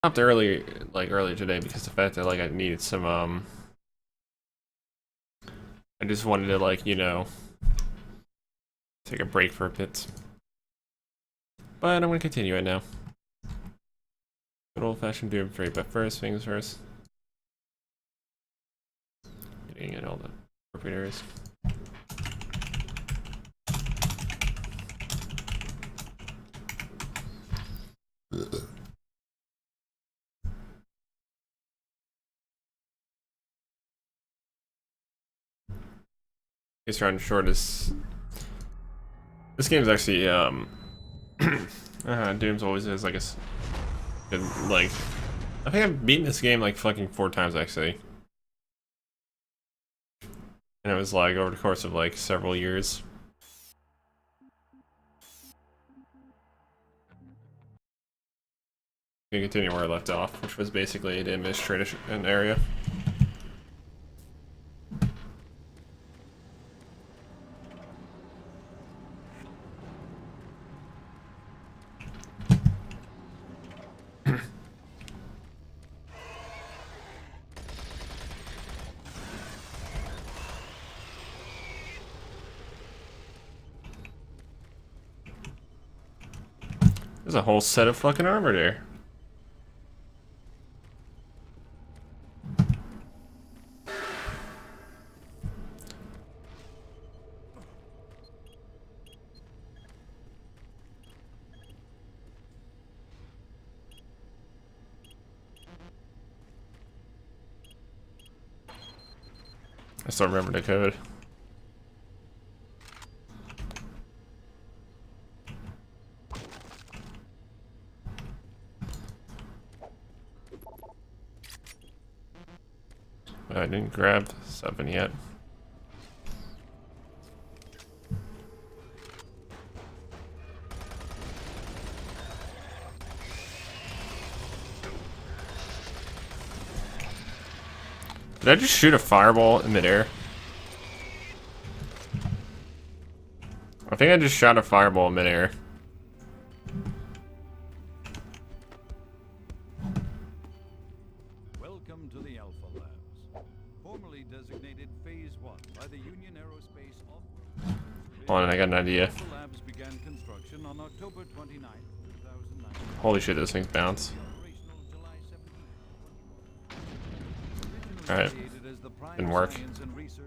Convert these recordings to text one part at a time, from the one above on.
Stopped early, like earlier today, because the fact that like I needed some I just wanted to like take a break for a bit. But I'm gonna continue it now. Good old-fashioned Doom 3, but first things first. Getting in all the appropriate areas. Guess trying to short this game's actually Doom's always is like a good, like I think I've beaten this game like fucking 4 times actually. And it was like over the course of like several years. You continue where I left off, which was basically the administration area. There's a whole set of fucking armor there. I still remember the code. But I didn't grab 7 yet. Did I just shoot a fireball in midair? I think I just shot a fireball in midair. Welcome to the Alpha Labs, formerly designated Phase 1 by the Union Aerospace Off-World. Hold on, I got an idea. Alpha Labs began construction on October 29, 2009. Holy shit, those things bounce. Operational July 17, 2021. Alright. Created as the prime Didn't work. science and research.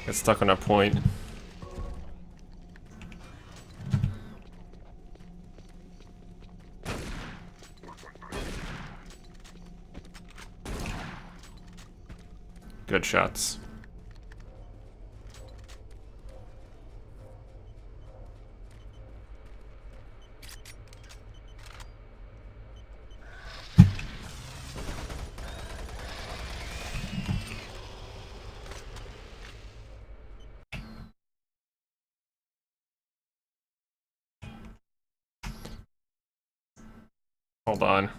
Get stuck on that point. Good shots. Hold on.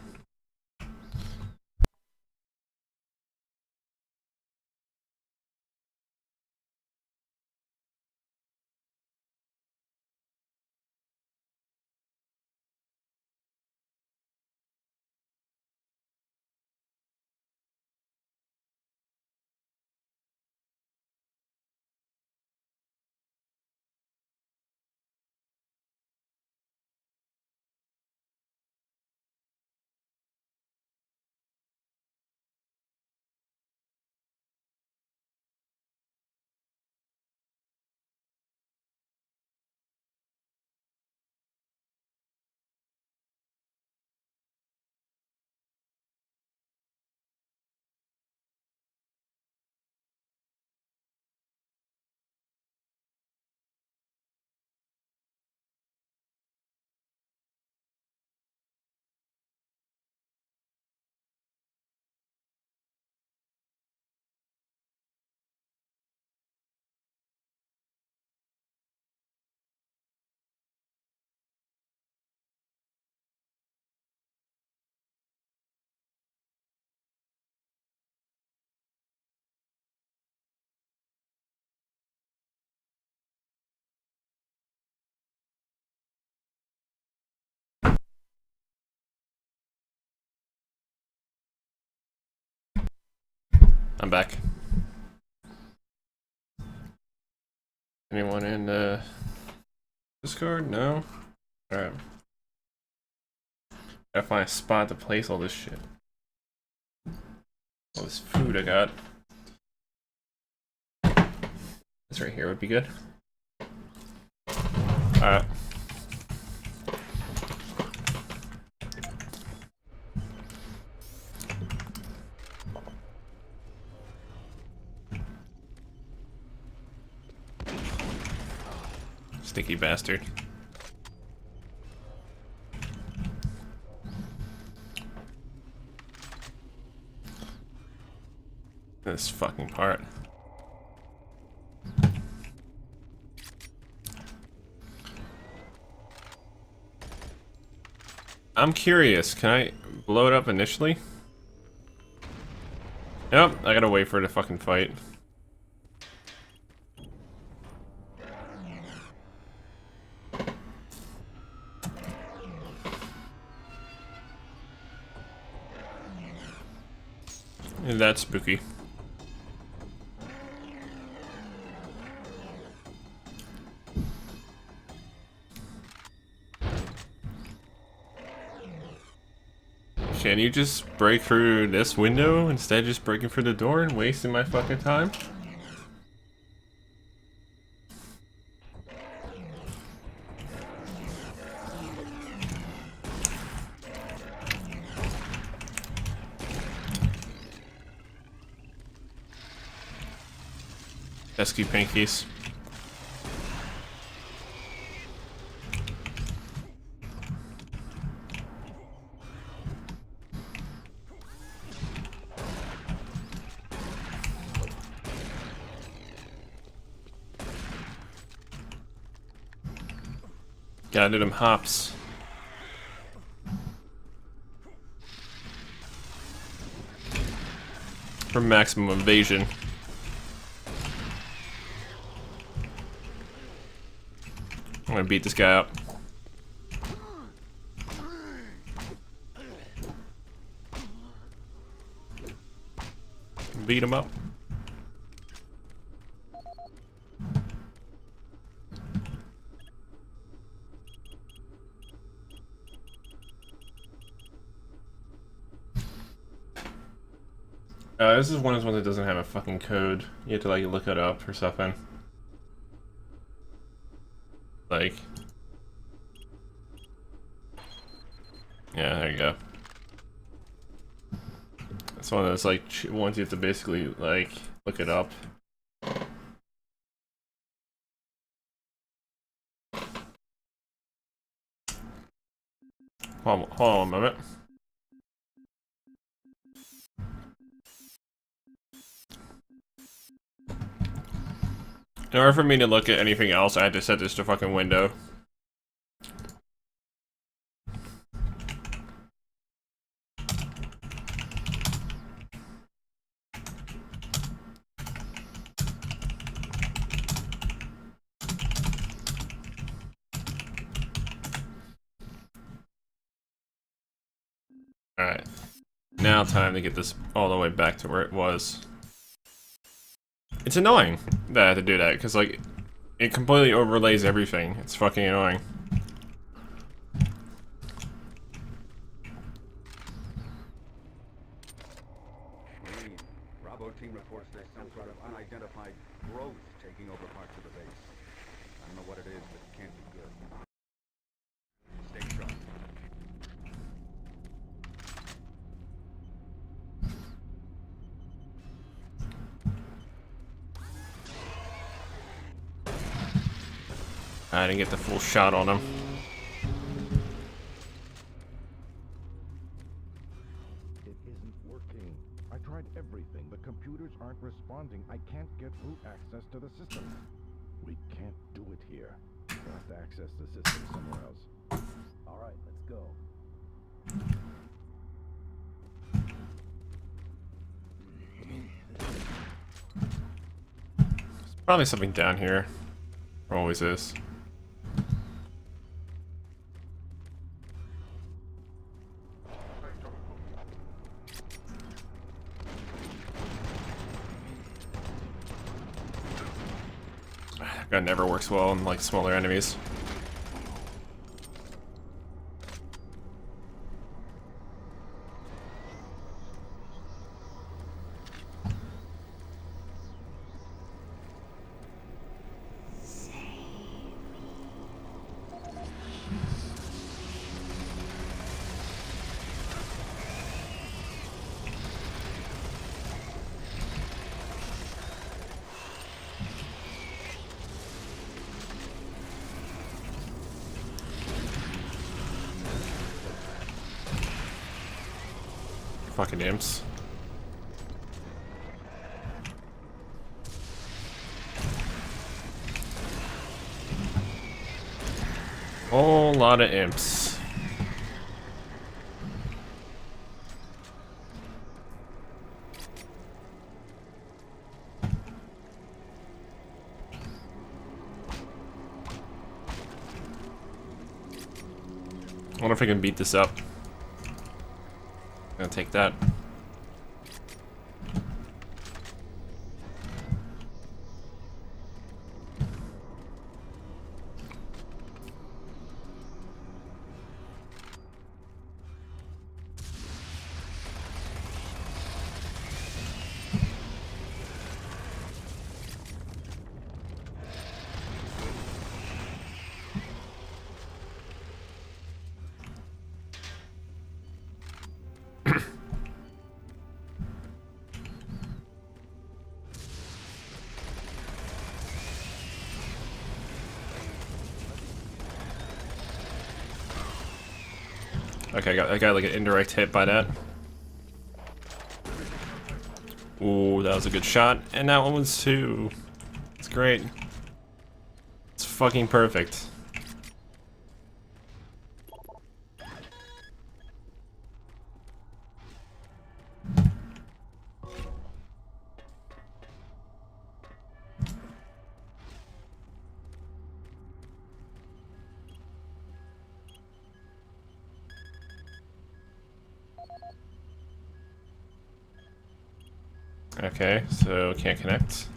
I'm back. Anyone in Discord? No? Alright. Gotta find a spot to place all this shit. All this food I got. This right here would be good. Alright. Sticky bastard. This fucking part. I'm curious, can I blow it up initially? Nope, I gotta wait for it to fucking fight. And that's spooky. Can you just break through this window instead of just breaking through the door and wasting my fucking time? Pesky pinkies. Gotta do them hops. For maximum evasion. I'm gonna beat this guy up. Beat him up. This is one of those ones that doesn't have a fucking code. You have to like look it up or something. Like, yeah, there you go. It's one of those like ones you have to basically like look it up. Hold on a moment. In order for me to look at anything else, I had to set this to fucking window. Alright. Now time to get this all the way back to where it was. It's annoying that I have to do that, because, like, it completely overlays everything. It's fucking annoying. Bravo team reports there's some sort of unidentified growth taking over parts of the base. I don't know what it is, but it can't be good. Stay sharp. I didn't get the full shot on him. It isn't working. I tried everything. The computers aren't responding. I can't get root access to the system. We can't do it here. We'll have to access the system somewhere else. All right, let's go. Probably something down here. There always is. That never works well in like smaller enemies. Fucking imps. Whole lot of imps. I wonder if I can beat this up. Gonna take that. Okay, I got like an indirect hit by that. Ooh, that was a good shot. And that one was too. It's great. It's fucking perfect. Okay, so can't connect.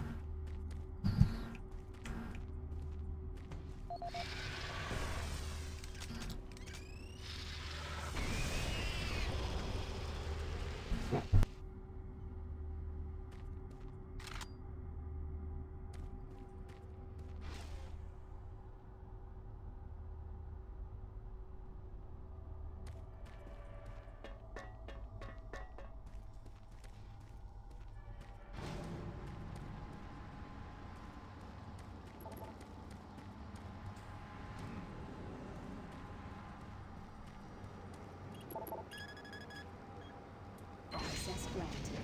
Access granted.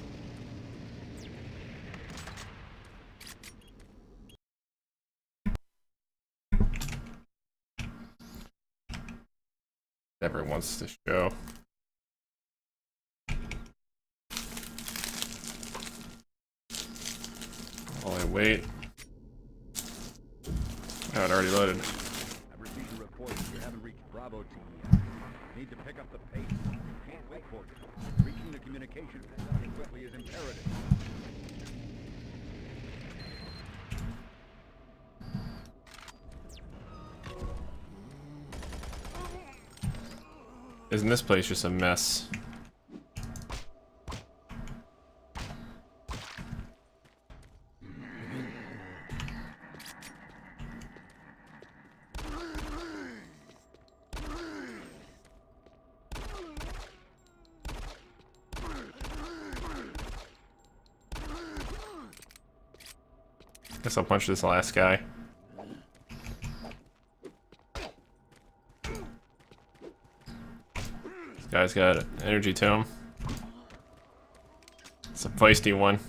Never wants to show. While I wait. Oh, it already loaded. I've received a report that you haven't reached Bravo team yet. Need to pick up the pace. Can't wait for you. Reaching the communication facility quickly is imperative. Isn't this place just a mess? Guess I'll punch this last guy. This guy's got an energy to him. It's a feisty one.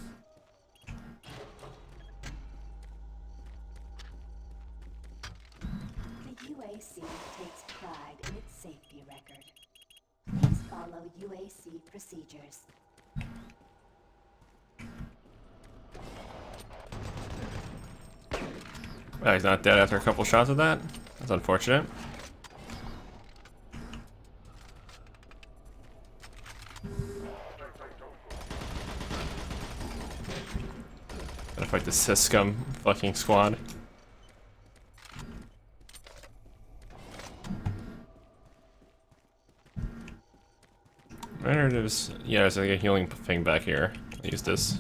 The UAC takes pride in its safety record. Please follow UAC procedures. Oh, he's not dead after a couple shots of that? That's unfortunate. Gotta fight the Syscum fucking squad. I wonder if there's... Yeah, there's like a healing thing back here. I'll use this.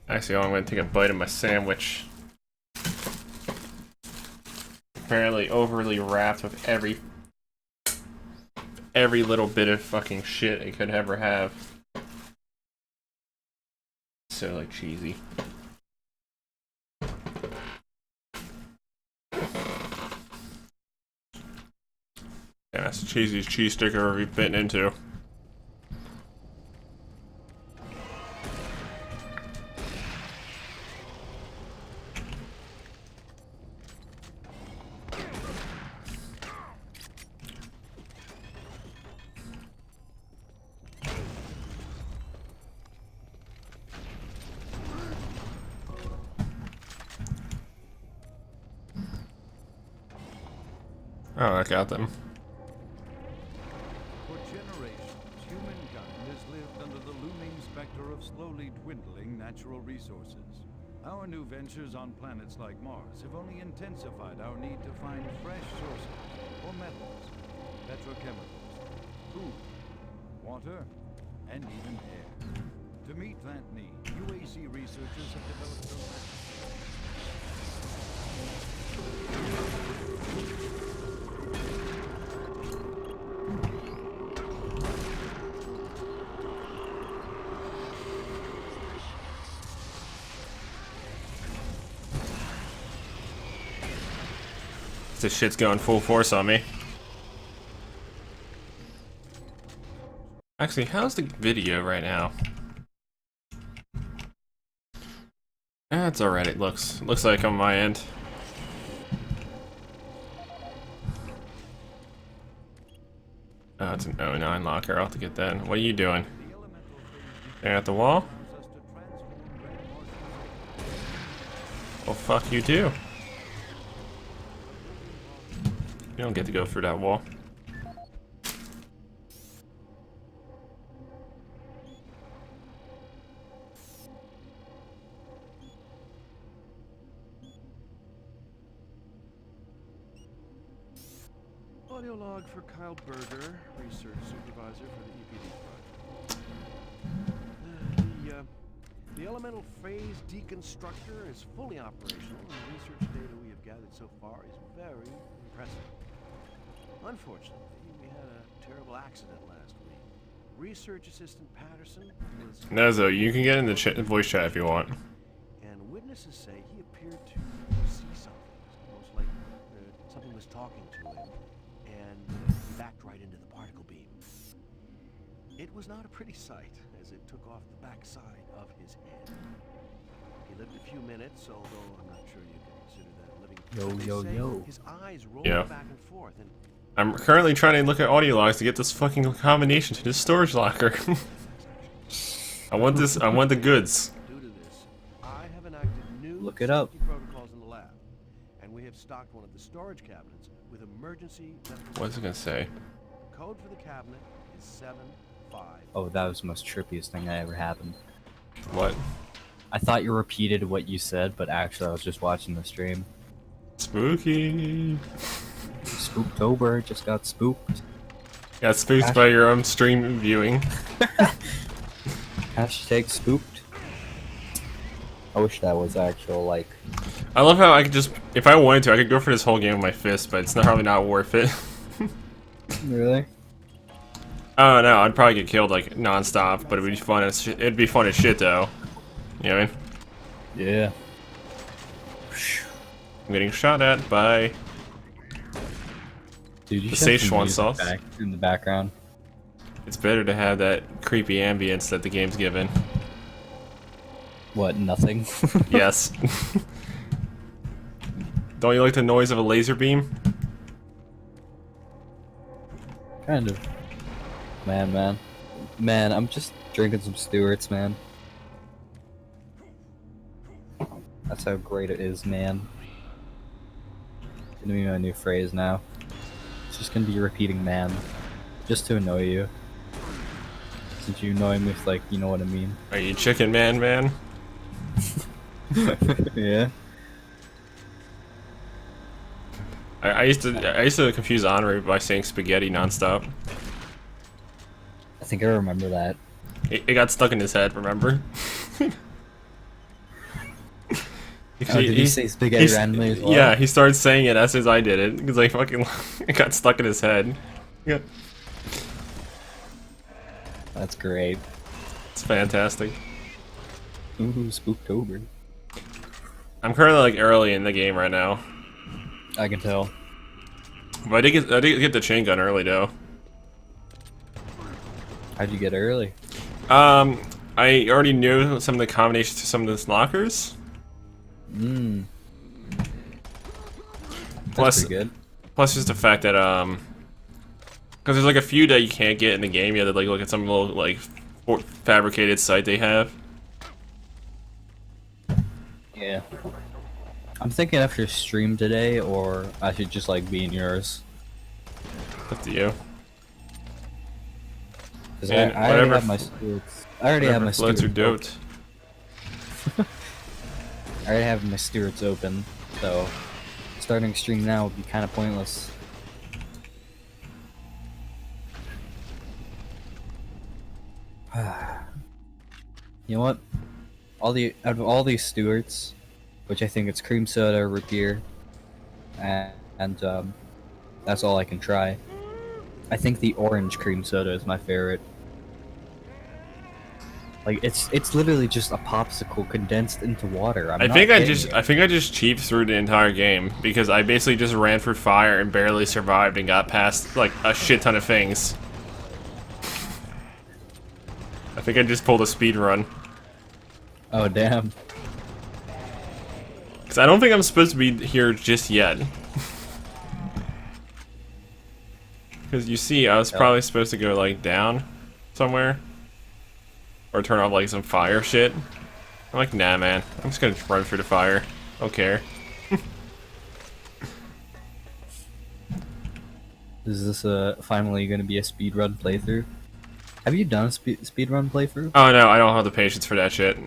Actually, I'm gonna take a bite of my sandwich. Apparently overly wrapped with every little bit of fucking shit it could ever have. So like cheesy. Yeah, that's the cheesiest cheese stick I've ever bitten into. Oh, I got them. For generations, humankind has lived under the looming specter of slowly dwindling natural resources. Our new ventures on planets like Mars have only intensified our need to find fresh sources for metals, petrochemicals, food, water, and even air. To meet that need, UAC researchers have developed a This shit's going full force on me. Actually, how's the video right now? That's alright, it looks like on my end. Oh, it's an 09 locker, I'll have to get that. What are you doing? Staring at the wall? Well, fuck you too. You don't get to go through that wall. Audio log for Kyle Berger, research supervisor for the EPD project. The elemental phase deconstructor is fully operational, and the research data we have gathered so far is very impressive. Unfortunately, we had a terrible accident last week. Research assistant Patterson was... Nezo, you can get in the voice chat if you want. And witnesses say he appeared to see something. It was almost like something was talking to him, and he backed right into the particle beam. It was not a pretty sight, as it took off the backside of his head. He lived a few minutes, although I'm not sure you can consider that living. Yo. His eyes rolled back and forth, and I'm currently trying to look at audio logs to get this fucking combination to this storage locker. I want the goods. due to this, I have enacted new Look it up. safety protocols in the lab, and we have stocked one of the storage cabinets with emergency medical What's it gonna say? code for the cabinet is 75. Oh, that was the most trippiest thing that ever happened. What? I thought you repeated what you said, but actually I was just watching the stream. Spooky. Spooktober just got spooked. Got spooked by your own stream viewing. Hashtag spooked. I wish that was actual, like... I love how I could just, if I wanted to, I could go for this whole game with my fist, but it's probably not worth it. Really? Oh no, I'd probably get killed like non-stop, but it'd be fun as shit. It'd be fun as shit though. You know what I mean? Yeah. I'm getting shot at by Dude, you the should have some Szechuan music sauce. back in the background. It's better to have that creepy ambience that the game's given. What, nothing? Yes. Don't you like the noise of a laser beam? Kind of. Man, I'm just drinking some Stewart's, man. That's how great it is, man. It's gonna be my new phrase now. just gonna be repeating man, just to annoy you. Since you annoy me with, like, you know what I mean. Are you chicken man, man? Yeah. I used to confuse Henri by saying spaghetti nonstop. I think I remember that. It got stuck in his head, remember? Oh, did he say spaghetti randomly as well? Yeah, he started saying it as soon as I did it, because like fucking it got stuck in his head. Yeah. That's great. It's fantastic. Ooh, Spooktober. I'm currently like early in the game right now. I can tell. But I did get the chain gun early though. How'd you get early? I already knew some of the combinations to some of those lockers. Mmm. Plus, That's pretty good. plus just the fact that because there's like a few that you can't get in the game. You have to like look at some little like fabricated site they have. Yeah. I'm thinking after stream today, or I should just like be in yours. Up to you. Because And I already have my stewards. I already have my Floats stewards. are doped. I already have my stewards open, so starting stream now would be kind of pointless. You know what? Out of all these stewards, which I think it's cream soda, root beer, and that's all I can try. I think the orange cream soda is my favorite. Like it's literally just a popsicle condensed into water. I think I just cheaped through the entire game because I basically just ran through fire and barely survived and got past like a shit ton of things. I think I just pulled a speed run. Oh damn. Cause I don't think I'm supposed to be here just yet. Cause you see, I was probably supposed to go like down somewhere. Or turn off like some fire shit. I'm like, nah man, I'm just gonna run through the fire. I don't care. Is this finally gonna be a speedrun playthrough? Have you done a speedrun playthrough? Oh no, I don't have the patience for that shit.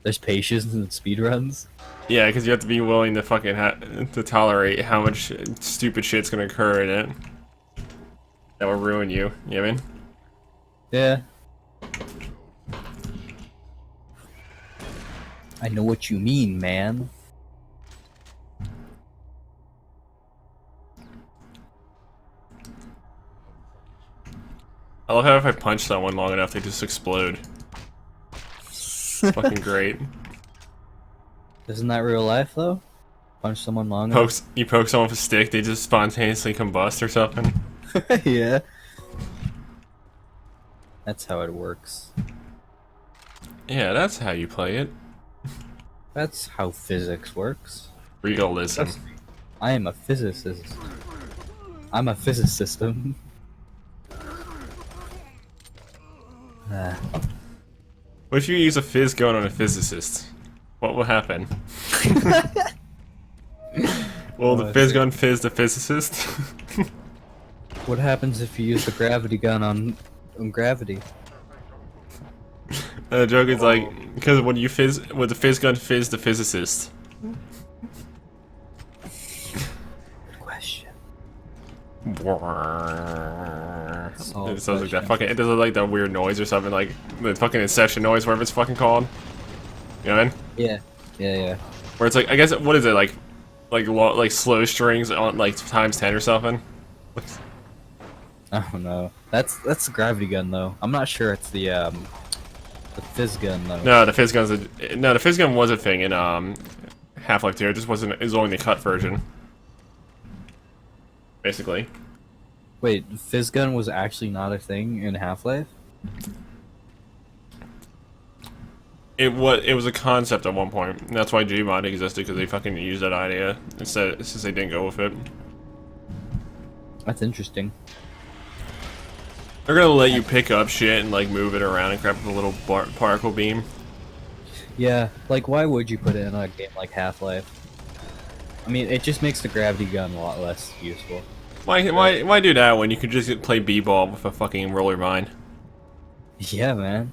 There's patience in speedruns? Yeah, because you have to be willing to fucking to tolerate how much stupid shit's gonna occur in it. That will ruin you, you know what I mean? Yeah. I know what you mean, man. I love how if I punch someone long enough, they just explode. Fucking great. Isn't that real life, though? Punch someone long enough? You poke someone with a stick, they just spontaneously combust or something. Yeah. That's how it works. Yeah, that's how you play it. That's how physics works. Realism. I am a physicist. I'm a physicist. What if you use a fizz gun on a physicist? What will happen? Will the fizz gun fizz the physicist? What happens if you use the gravity gun on gravity? The joke is like, because when you fizz, with the fizz gun fizz the physicist. Good question. It sounds like that fucking. It does like that weird noise or something, like the fucking Inception noise, whatever it's fucking called. You know what I mean? Yeah, yeah. Where it's like, I guess, what is it like slow strings on like times 10 or something? I don't know. That's the gravity gun though. I'm not sure it's the fizz gun though. No, the fizz gun's the fizz gun was a thing in Half-Life 2. It just wasn't. It was only the cut version, basically. Wait, the fizz gun was actually not a thing in Half-Life? It was a concept at one point. And that's why Gmod existed, because they fucking used that idea instead, since they didn't go with it. That's interesting. They're gonna let you pick up shit and like move it around and crap with a little particle beam. Yeah, like why would you put it in a game like Half-Life? I mean, it just makes the gravity gun a lot less useful. Why do that when you could just play b-ball with a fucking roller mine? Yeah, man.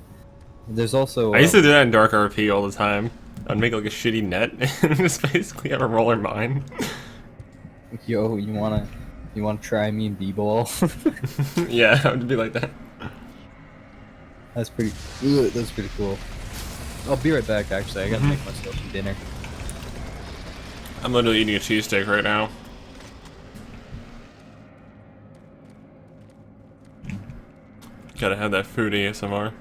There's also. I used to do that in Dark RP all the time. I'd make like a shitty net and just basically have a roller mine. Yo, you wanna try me in b-ball? Yeah, I would be like that. That's pretty. Ugh, that's pretty cool. I'll be right back. Actually, I gotta make myself some dinner. I'm literally eating a cheesesteak right now. Gotta have that food ASMR.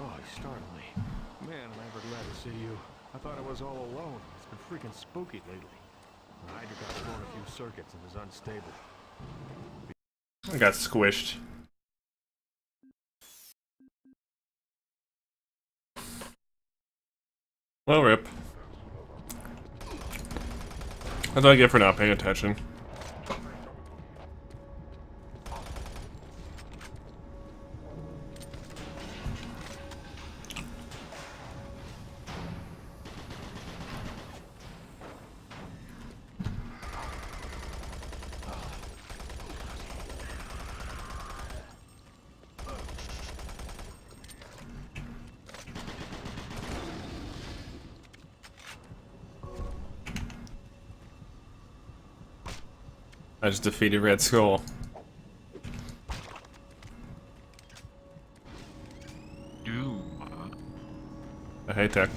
Oh, you startled me. Man, am I ever glad to see you. I thought I was all alone. It's been freaking spooky lately. The Hydra blown a few circuits and is unstable. I got squished. Well, rip. That's what I get for not paying attention. I just defeated Red Skull. Doom. I hate that.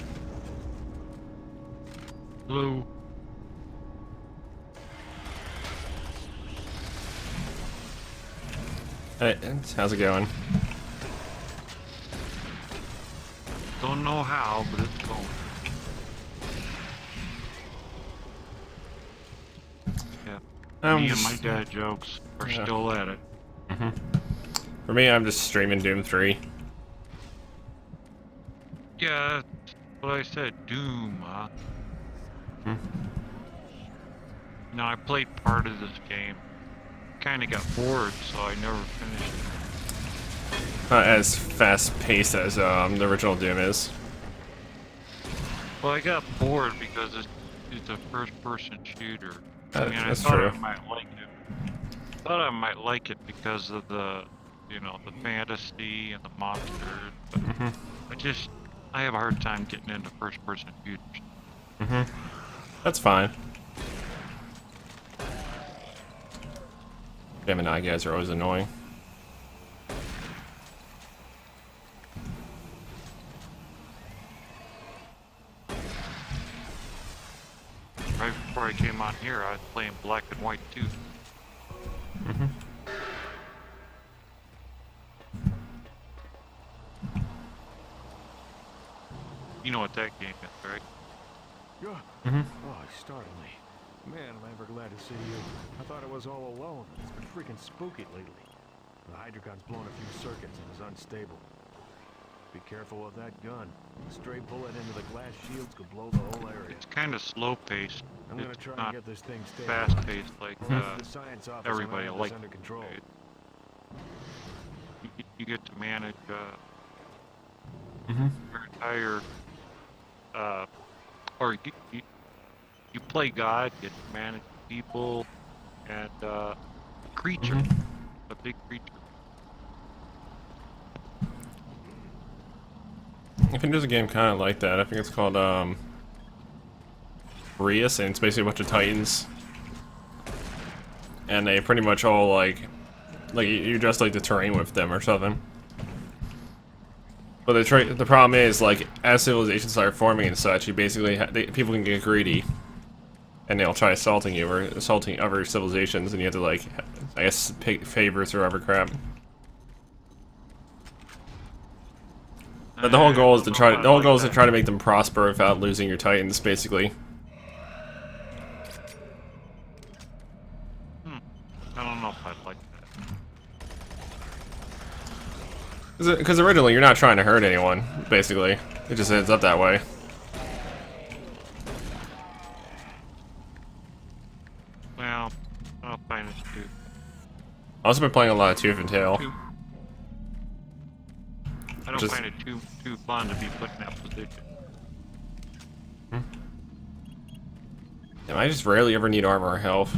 Hello. Hey, how's it going? Don't know how, but it's going. Yeah. Me and my dad jokes are still at it. For me, I'm just streaming Doom 3. Yeah, that's what I said. Doom. No, I played part of this game. Kinda got bored, so I never finished it. Not as fast-paced as the original Doom is. Well, I got bored because it's a first-person shooter. I mean, That's I thought true. I might like it. Thought I might like it because of the, you know, the fantasy and the monsters. But I have a hard time getting into first-person shooters. That's fine. Gemini guys are always annoying. Right before I came on here, I was playing Black and White 2. You know what that game is, right? Oh, you startled me. Man, am I ever glad to see you. I thought I was all alone. It's been freaking spooky lately. The Hydrocon's blown a few circuits and is unstable. Be careful with that gun. A stray bullet into the glass shields could blow the whole area. It's kind of slow-paced. I'm gonna It's try not and get this thing stable. fast-paced like The science officer everybody might have like. this under control. You get to manage your entire, or you play God, get to manage people, and creature, a big creature. I think there's a game kind of like that. I think it's called Rius, and it's basically a bunch of titans, and they pretty much all like like you adjust like the terrain with them or something. But the problem is, like, as civilizations start forming and such, you basically people can get greedy, and they'll try assaulting you or assaulting other civilizations, and you have to, like, I guess pick favors or other crap. But the whole goal is to try to make them prosper without losing your titans, basically. I don't know if I'd like that. Because originally you're not trying to hurt anyone, basically. It just ends up that way. Well, I'll find it too. I've also been playing a lot of Tooth and Tail. I don't find it too fun to be put in that position. I just rarely ever need armor or health.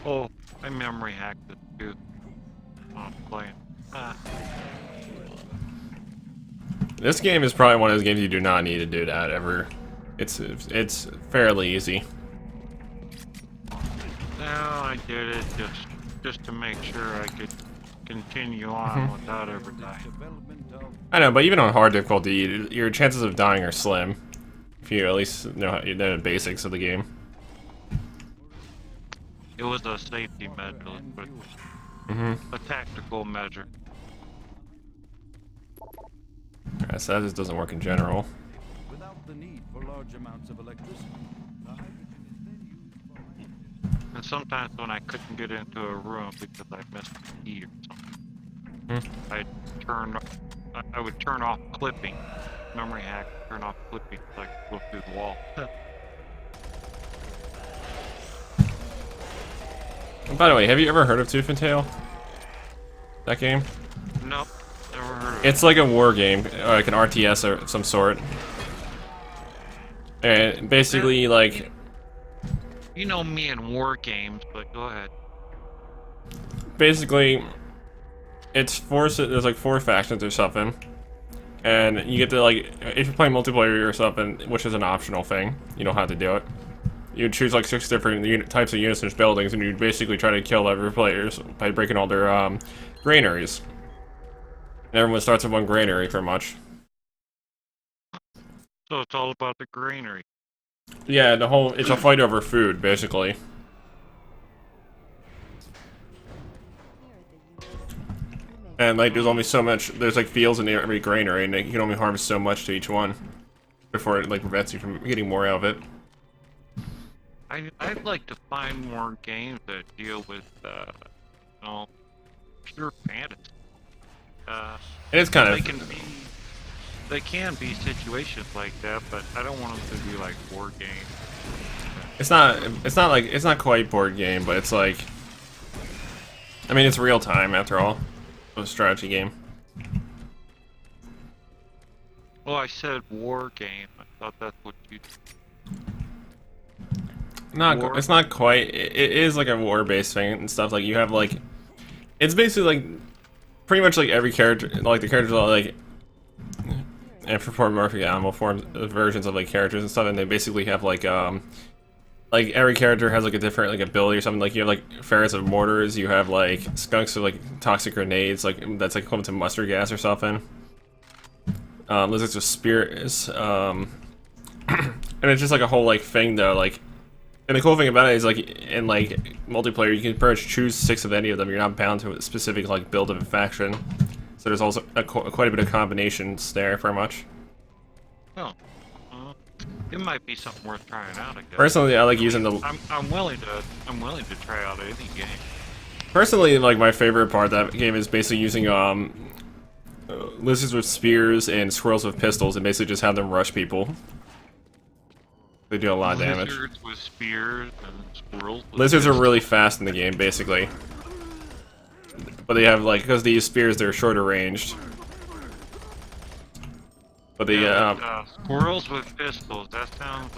Oh, I memory hacked it too. I'm playing. This game is probably one of those games you do not need to do that ever. It's fairly easy. No, I did it just to make sure I could continue on without ever dying. I know, but even on hard difficulty, your chances of dying are slim. If you at least know the basics of the game. It was a safety measure, but a tactical measure. Alright, so that just doesn't work in general. Without the need for large amounts of electricity, the hydrogen is then used for And sometimes when I couldn't get into a room because I missed a key or something, I would turn off clipping. Memory hack, turn off clipping so I could go through the wall. By the way, have you ever heard of Tooth and Tail? That game? Nope, never heard of It's like a war game, like an RTS of some sort. And basically, like, You know me in war games, but go ahead. basically, it's there's like 4 factions or something. And you get to, like, if you're playing multiplayer or something, which is an optional thing, you don't have to do it. You choose like 6 different types of units and buildings, and you basically try to kill other players by breaking all their granaries. And everyone starts with 1 granary, pretty much. So it's all about the greenery. Yeah, it's a fight over food, basically. And like, there's only so much. There's like fields in every granary, and you can only harvest so much to each one before it like prevents you from getting more out of it. I'd like to find more games that deal with, pure fantasy. And it's kind of. They can be situations like that, but I don't want them to be like board games. It's not quite board game, but it's like. I mean, it's real time after all. A strategy game. Well, I said war game. I thought that's what you. It's not quite. It is like a war-based thing and stuff. Like you have like, it's basically like, pretty much like every character, like the characters are like, anthropomorphic animal forms versions of like characters and stuff, and they basically have like every character has like a different like ability or something. Like you have like ferrets with mortars, you have like skunks with like toxic grenades, like that's like equivalent to mustard gas or something. Lizards with spears, and it's just like a whole like thing though. Like, and the cool thing about it is like in like multiplayer, you can pretty much choose 6 of any of them. You're not bound to a specific like build of a faction. So there's also quite a bit of combinations there, pretty much. Oh. It might be something worth trying out, I guess. Personally, I like using the. I'm willing to try out any game. Personally, like my favorite part of that game is basically using lizards with spears and squirrels with pistols, and basically just have them rush people. They do a lot of damage. Lizards with spears and squirrels with Lizards are pistols. really fast in the game, basically. But they have like, because they use spears, they're shorter ranged. But the squirrels with pistols, that sounds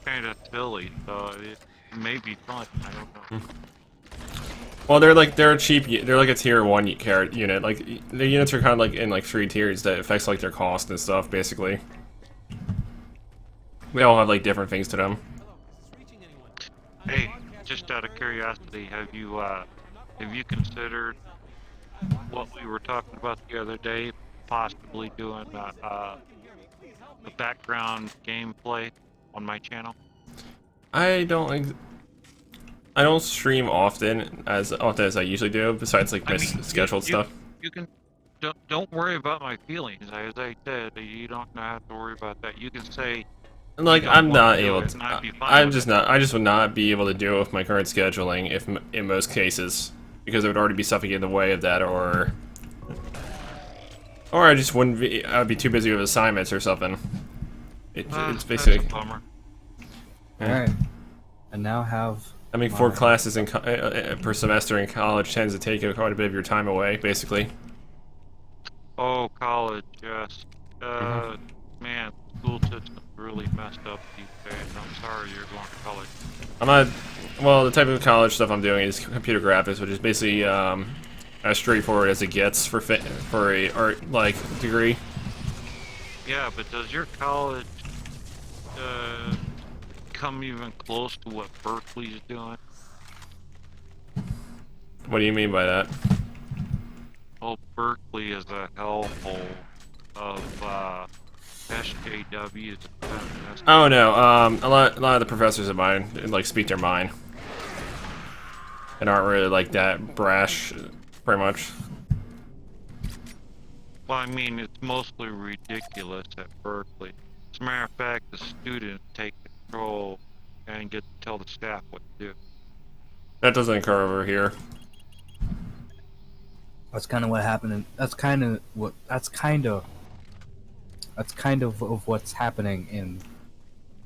kind of silly, so it may be fun, I don't know. well, they're cheap. They're like a tier 1 unit. Like the units are kind of like in like 3 tiers that affects like their cost and stuff. Basically, they all have like different things to them. Hey, just out of curiosity, have you considered what we were talking about the other day, possibly doing a background gameplay on my channel? I don't stream often as I usually do, besides like I my mean, scheduled stuff. you can don't worry about my feelings. As I said, you don't have to worry about that. You can say you Like don't I'm want not to do able it, to. and I'd be fine I'm with just it. not. I just would not be able to do it with my current scheduling, if in most cases, because there would already be something in the way of that, or I just wouldn't be. I'd be too busy with assignments or something. It's That's a basically. bummer. Yeah. Alright. And now have. I mean, 4 my- classes per semester in college tends to take quite a bit of your time away, basically. Oh, college, yes. Mhm. Man, school system's really messed up these days. I'm sorry you're going to college. I'm not. Well, the type of college stuff I'm doing is computer graphics, which is basically as straightforward as it gets for a art like degree. Yeah, but does your college come even close to what Berkeley's doing? What do you mean by that? Oh, Berkeley is a hellhole of SJWs and feminists. Oh no, a lot of the professors of mine like speak their mind and aren't really like that brash, pretty much. Well, I mean, it's mostly ridiculous at Berkeley. As a matter of fact, the students take control and get to tell the staff what to do. That doesn't occur over here. That's kind of what happened. That's kind of of what's happening in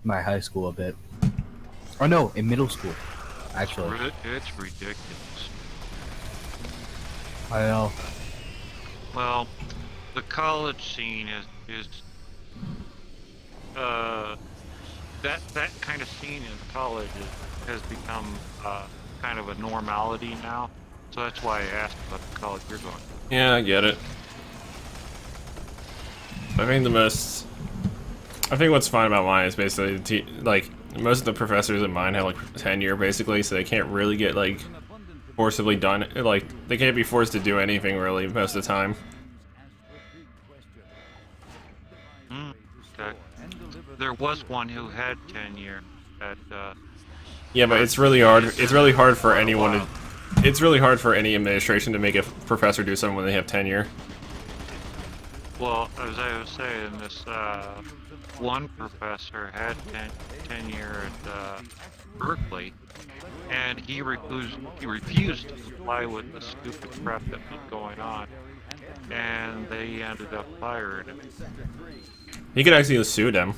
my high school a bit. Or no, in middle school, actually. It's ridiculous. I know. Well, the college scene is that kind of scene in college has become kind of a normality now. So that's why I asked about the college you're going to. Yeah, I get it. I think what's fine about mine is basically like most of the professors at mine have like tenure basically, so they can't really get like forcibly done. Like they can't be forced to do anything really most of the time. Okay. There was one who had tenure at Yeah, but it's really hard. It's really hard for anyone to. It's really hard for any administration to make a professor do something when they have tenure. well, as I was saying, this one professor had tenure at Berkeley, and he refused to comply with the stupid crap that was going on, and they ended up firing him. He could actually sue them.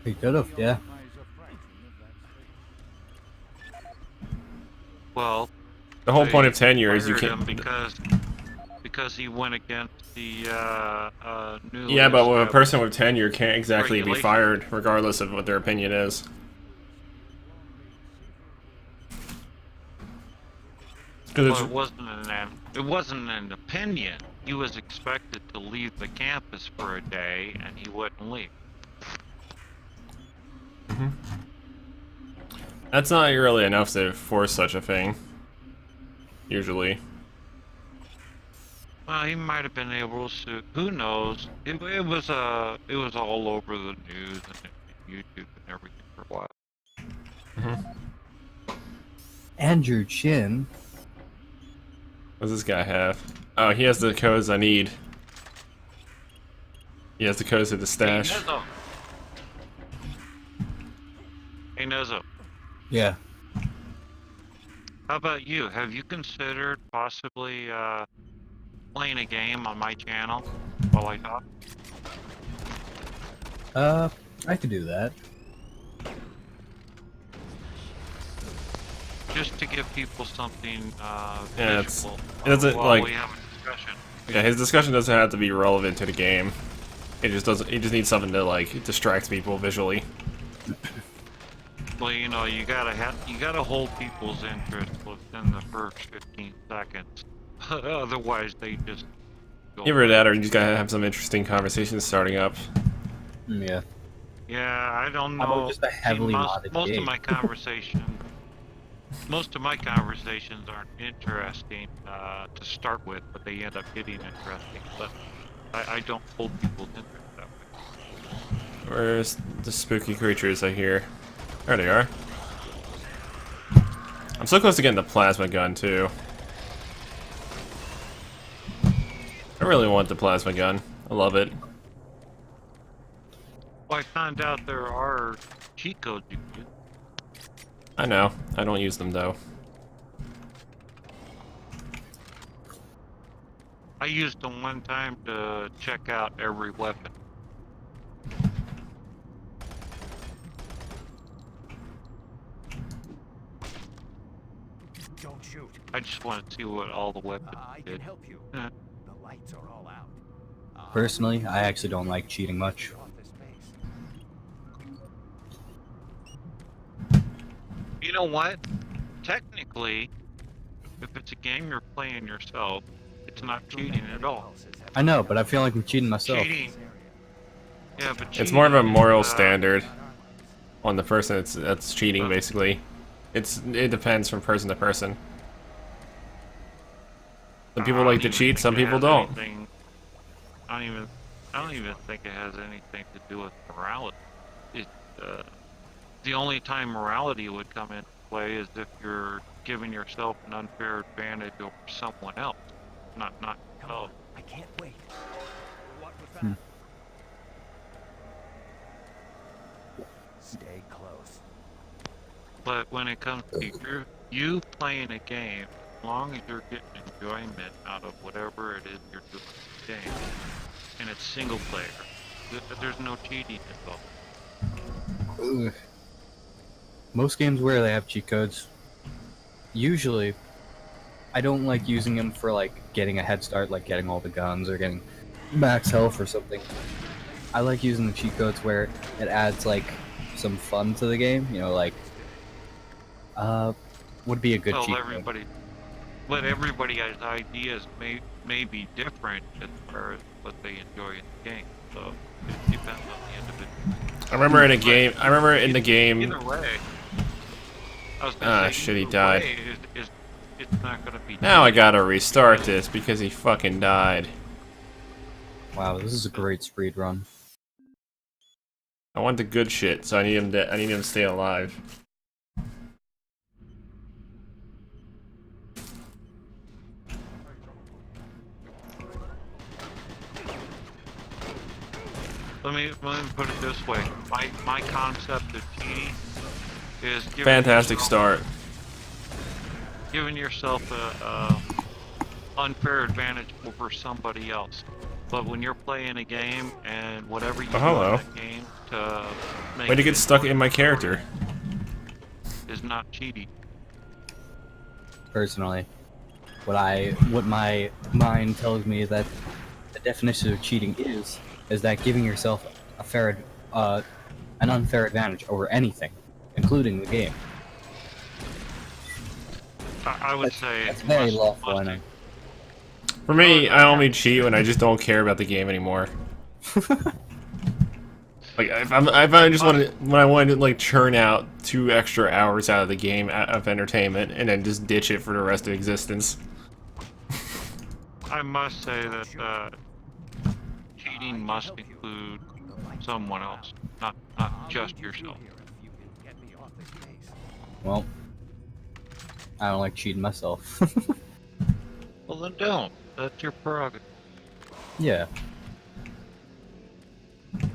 He could have, yeah. Well, The whole point they of tenure is you fired can't. him because he went against the newly Yeah, but a established person with tenure can't exactly be regulation. fired, regardless of what their opinion is. Because Well, it wasn't an opinion. He was expected to leave the campus for a day, and he wouldn't leave. that's not really enough to force such a thing. Usually. Well, he might have been able to sue. Who knows? It was all over the news and YouTube and everything for a while. Andrew Chin. What does this guy have? Oh, he has the codes I need. He has the codes to the stash. Hey, Nezo. Yeah. How about you? Have you considered possibly playing a game on my channel while I talk? I could do that. Just to give people something Yeah, visual it doesn't, while like- we have a discussion. Yeah, his discussion doesn't have to be relevant to the game. It just doesn't. He just needs something to like distract people visually. Well, you know, you gotta hold people's interest within the first 15 seconds. Otherwise, they just go. Either that, or you just gotta have some interesting conversations starting up. Yeah. Yeah, I don't How about know. just a heavily modded most game? of my conversations aren't interesting to start with, but they end up getting interesting. But I don't hold people's interest that way. Where's the spooky creatures I hear? There they are. I'm so close to getting the plasma gun, too. I really want the plasma gun. I love it. Well, I found out there are cheat codes you can use. I know. I don't use them, though. I used them one time to check out every weapon. Don't shoot. I just wanted to see what all the weapons I did. can help you. Yeah. The lights are all out. Personally, I actually don't like cheating much. Off this base. You know what? Technically, if it's a game you're playing yourself, it's not cheating at all. I know, but I feel like I'm cheating myself. Cheating. Yeah, but It's more of a cheating moral is, standard on the person that's cheating, basically. It depends from person to person. Some people like to cheat, some people don't. I don't even think it has anything to do with morality. It, the only time morality would come into play is if you're giving yourself an unfair advantage over someone else, not yourself. I can't wait. What was that? Stay close. But when it comes to you playing a game, as long as you're getting enjoyment out of whatever it is you're doing in the game, and it's single player, there's no cheating involved. Ugh. Most games where they have cheat codes, usually, I don't like using them for like getting a head start, like getting all the guns or getting max health or something. I like using the cheat codes where it adds like some fun to the game. You know, like would be a good cheat code. But everybody's ideas may be different as far as what they enjoy in the game. So it depends on the individual. I remember in the game. Either way. I was gonna say, Shit, he either died. way, it's not gonna be. Now I gotta restart this because he fucking died. Wow, this is a great speed run. I want the good shit, so I need him to stay alive. Let me put it this way. My concept of cheating is Fantastic start. giving yourself a unfair advantage over somebody else. But when you're playing a game and whatever you do in that game to make Way to get stuck in my character. is not cheating. Personally, what my mind tells me that the definition of cheating is that giving yourself an unfair advantage over anything, including the game. I would say That's very lawful, I know. For me, I only cheat when I just don't care about the game anymore. Like if I just when I wanted to like churn out 2 extra hours out of the game of entertainment and then just ditch it for the rest of existence. I must say that cheating must include someone else, not just yourself. Well, I don't like cheating myself. Well, then don't. That's your prerogative. Yeah,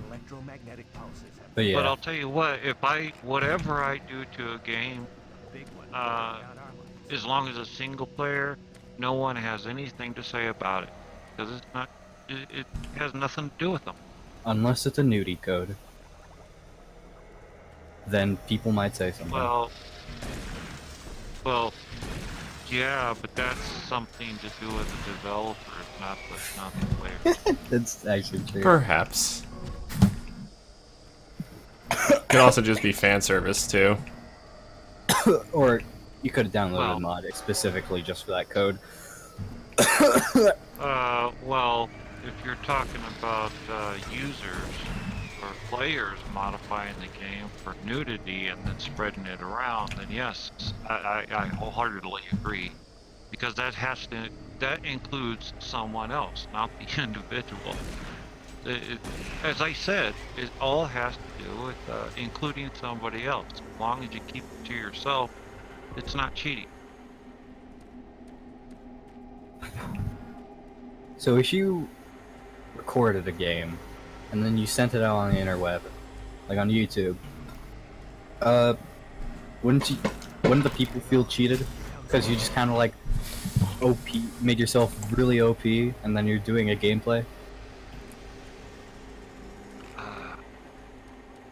Electromagnetic pulses have but yeah. But I'll tell you what, whatever I do to a game, big one. as long as it's single player, no one has anything to say about it. Because it has nothing to do with them. Unless it's a nudie code. Then people might say something. Well, yeah, but that's something to do with the developers, not the players. That's actually true. Perhaps. Could also just be fan service too. Or you could have downloaded Well. a mod specifically just for that code. Well, if you're talking about users or players modifying the game for nudity and then spreading it around, then yes, I wholeheartedly agree. Because that includes someone else, not the individual. As I said, it all has to do with including somebody else. As long as you keep it to yourself, it's not cheating. So if you recorded a game and then you sent it out on the interweb, like on YouTube, wouldn't the people feel cheated? Because you just kind of like OP, made yourself really OP, and then you're doing a gameplay?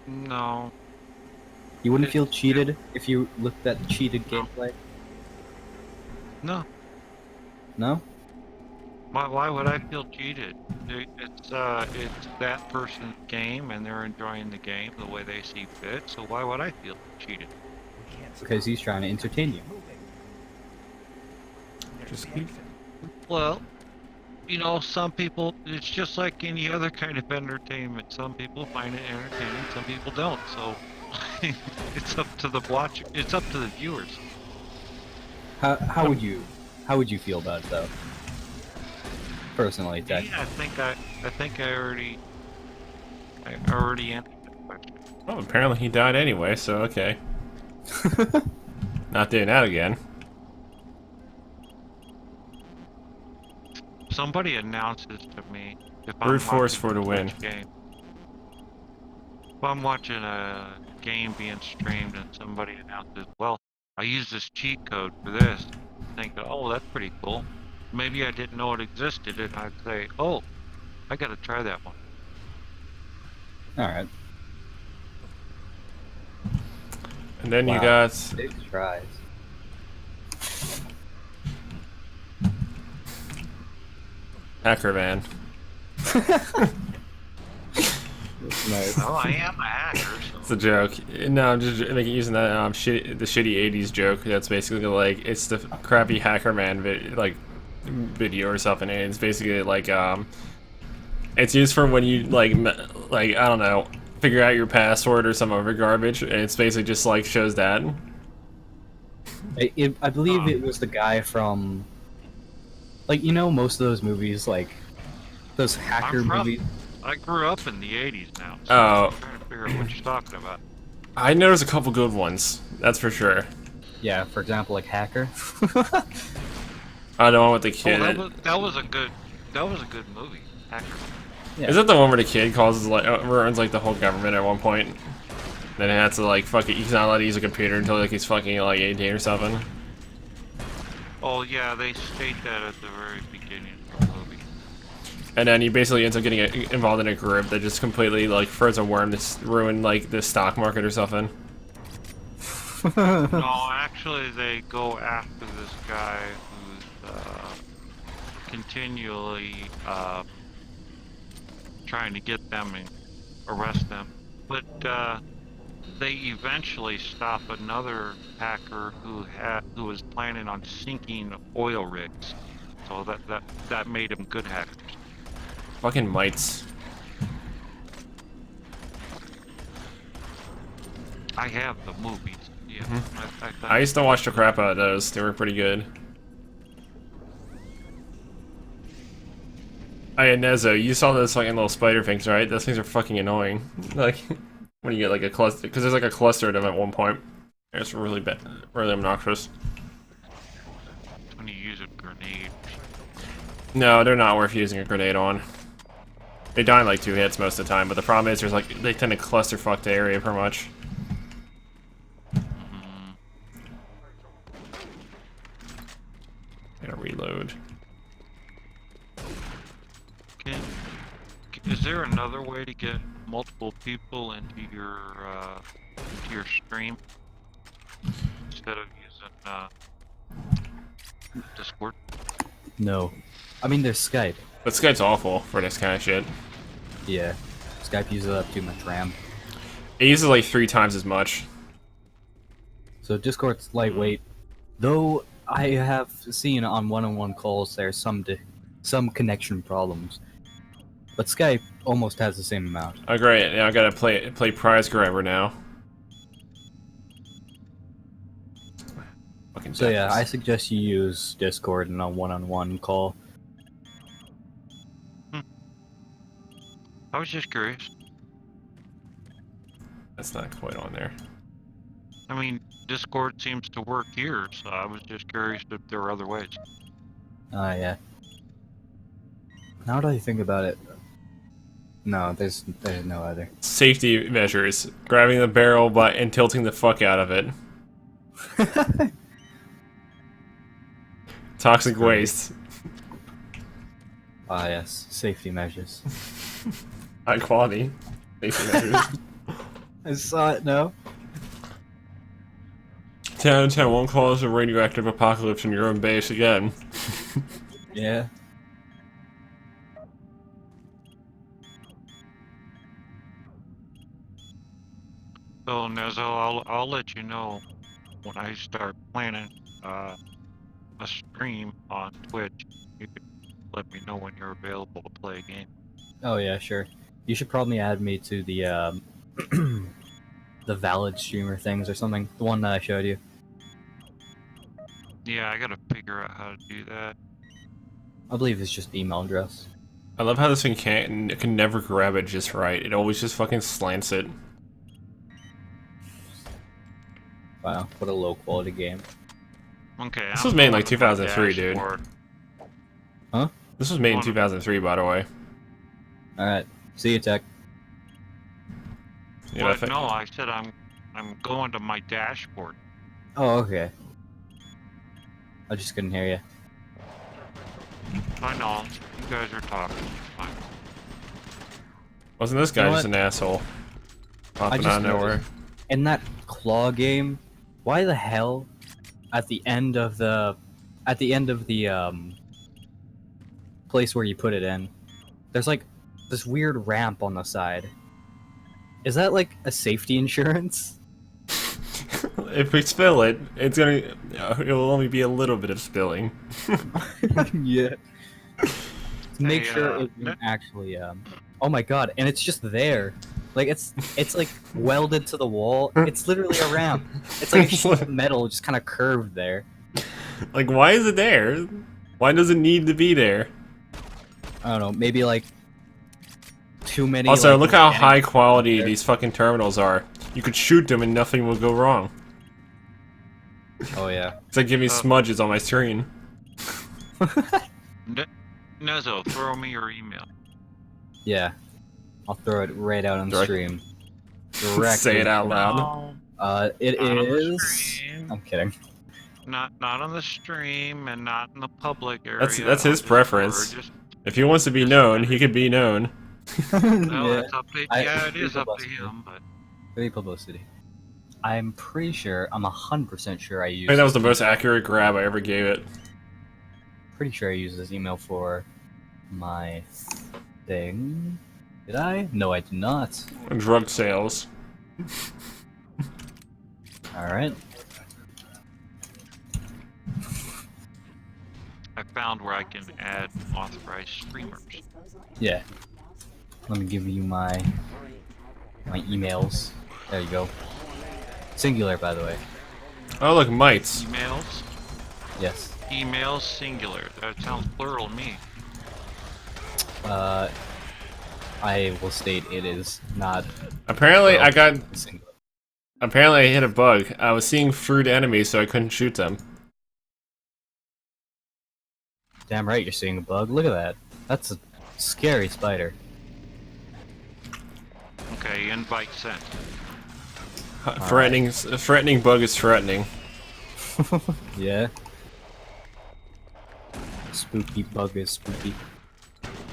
No. You wouldn't feel cheated if you looked at cheated gameplay? No. No? Why would I feel cheated? It's that person's game and they're enjoying the game the way they see fit, so why would I feel cheated? Because he's trying to entertain you. Just keep. Well, you know, some people, it's just like any other kind of entertainment. Some people find it entertaining, some people don't, so it's up to the watcher, it's up to the viewers. How would you feel about it though? Personally, Tech. Yeah, I think I already answered that question. Oh, apparently he died anyway, so okay. Not doing that again. Somebody announces to me if Brute force watching for the a win. Twitch game. If I'm watching a game being streamed and somebody announces, well, I use this cheat code for this, I think, oh, that's pretty cool. Maybe I didn't know it existed, and I'd say, oh, I gotta try that one. Alright. And then you Wow. got 6 tries. Hacker Man. Nice. Well, I am a hacker, so. It's a joke. No, I'm just using that the shitty '80s joke. That's basically like it's the crappy Hacker Man video or something, and it's basically like it's used for when you like I don't know, figure out your password or some other garbage, and it's basically just like shows that. I believe it was the guy from, like, you know, most of those movies, like those hacker movies. I grew up in the 80s now, so Oh. I'm trying to figure out what you're talking about. I know there's a couple good ones. That's for sure. Yeah, for example, like Hacker. I know one with the kid. Oh, that was a good movie, Hacker. Yeah. Is that the one where the kid causes like ruins like the whole government at one point? Then he has to like fucking he's not allowed to use a computer until like he's fucking like 18 or something. Oh yeah, they state that at the very beginning of the movie. And then he basically ends up getting involved in a group that just completely like throws a worm to ruin like the stock market or something. No, actually they go after this guy who's continually trying to get them and arrest them. But they eventually stop another hacker who was planning on sinking oil rigs. So that made them good hackers. Fucking mites. I have the movies. Yeah, I used to watch the crap out of those. They were pretty good. Oh yeah, Nezo, you saw those fucking little spider things, right? Those things are fucking annoying. Like, when you get like a cluster, because there's like a cluster of them at one point. It's really bad, really obnoxious. when you use a grenade. No, they're not worth using a grenade on. They die in like 2 hits most of the time, but the problem is there's like they tend to cluster fuck the area pretty much. Gotta reload. Is there another way to get multiple people into your stream instead of using Discord? No. I mean, there's Skype. But Skype's awful for this kind of shit. Yeah. Skype uses up too much RAM. It uses like 3 times as much. So Discord's lightweight. Though I have seen on one-on-one calls there's some connection problems. But Skype almost has the same amount. Oh great, now I gotta play prize grabber now. Fucking So yeah, deafness. I suggest you use Discord in a one-on-one call. I was just curious. That's not quite on there. I mean, Discord seems to work here, so I was just curious if there were other ways. Yeah. Now that I think about it, no, there's no other. Safety measures: grabbing the barrel butt and tilting the fuck out of it. Toxic Great. waste. Ah yes, safety measures. High quality. Safety measures. I saw it now. 10 out of 10 won't cause a radioactive apocalypse on your own base again. Yeah. So, Nezo, I'll let you know when I start planning a stream on Twitch. You can let me know when you're available to play a game. Oh yeah, sure. You should probably add me to the the valid streamer things or something. The one that I showed you. Yeah, I gotta figure out how to do that. I believe it's just email address. I love how this thing can never grab it just right. It always just fucking slants it. Wow, what a low quality game. Okay, This I'm was made in going like to my 2003, dude. dashboard. Huh? This was made in On- 2003, by the way. Alright. See you, Tech. You know, What? No, I said I'm going to my dashboard. Oh, okay. I just couldn't hear you. I know, you guys are talking. It's fine. Wasn't this guy You know just what? an asshole? Popping just out of nowhere. noticed- In that claw game, why the hell at the end of the place where you put it in, there's like this weird ramp on the side. Is that like a safety insurance? If we spill it, it's gonna. It'll only be a little bit of spilling. Yeah. Make Hey, sure it won't actually oh my god, and it's just there. Like it's like welded to the wall. It's literally a ramp. It's like a sheet of metal just kind of curved there. Like, why is it there? Why does it need to be there? I don't know, maybe like too many. Also, like, look how mechanics high quality there. these fucking terminals are. You could shoot them and nothing will go wrong. Oh yeah. It's like giving me smudges on my screen. Nezo, throw me your email. Yeah. I'll throw it right out on the Direct- stream. Directly. Say it out loud. It Not on the is. stream. I'm kidding. Not on the stream and not in the public area. That's his on preference. Discord, just- If he wants to be known, he can be known. No, Yeah. that's up to, I- yeah, it is up to publicity. him, but Free publicity. I'm pretty sure. I'm 100% sure I I used. think that was the this most email- accurate grab I ever gave it. Pretty sure I used this email for my thing. Did I? No, I did not. Drug sales. All right. I found where I can add authorized streamers. Yeah. Let me give you my emails. There you go. Singular, by the way. Oh, look, mites. Emails? Yes. Emails singular. That sounds plural to me. I will state it is not. Apparently, I got. Singular. Apparently, I hit a bug. I was seeing fruit enemies, so I couldn't shoot them. Damn right, you're seeing a bug. Look at that. That's a scary spider. Okay, invite sent. Threatening bug is threatening. Yeah. Spooky bug is spooky.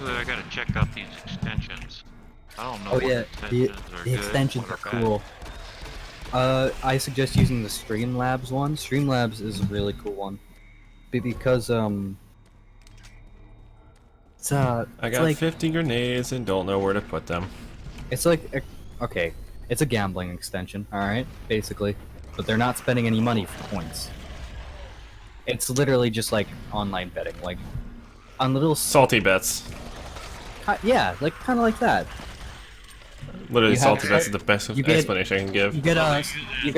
Ooh, I gotta check out these extensions. I don't know Oh what yeah, the extensions are good, extensions what are bad. cool. I suggest using the Streamlabs one. Streamlabs is a really cool one, because it's I it's got like 50 grenades and don't know where to put them. it's like okay, it's a gambling extension, all right, basically, but they're not spending any money for points. It's literally just like online betting, like on little Salty bets. Yeah, like kind of like that. Literally, You have- salty. That's the best you get- explanation I can give. You get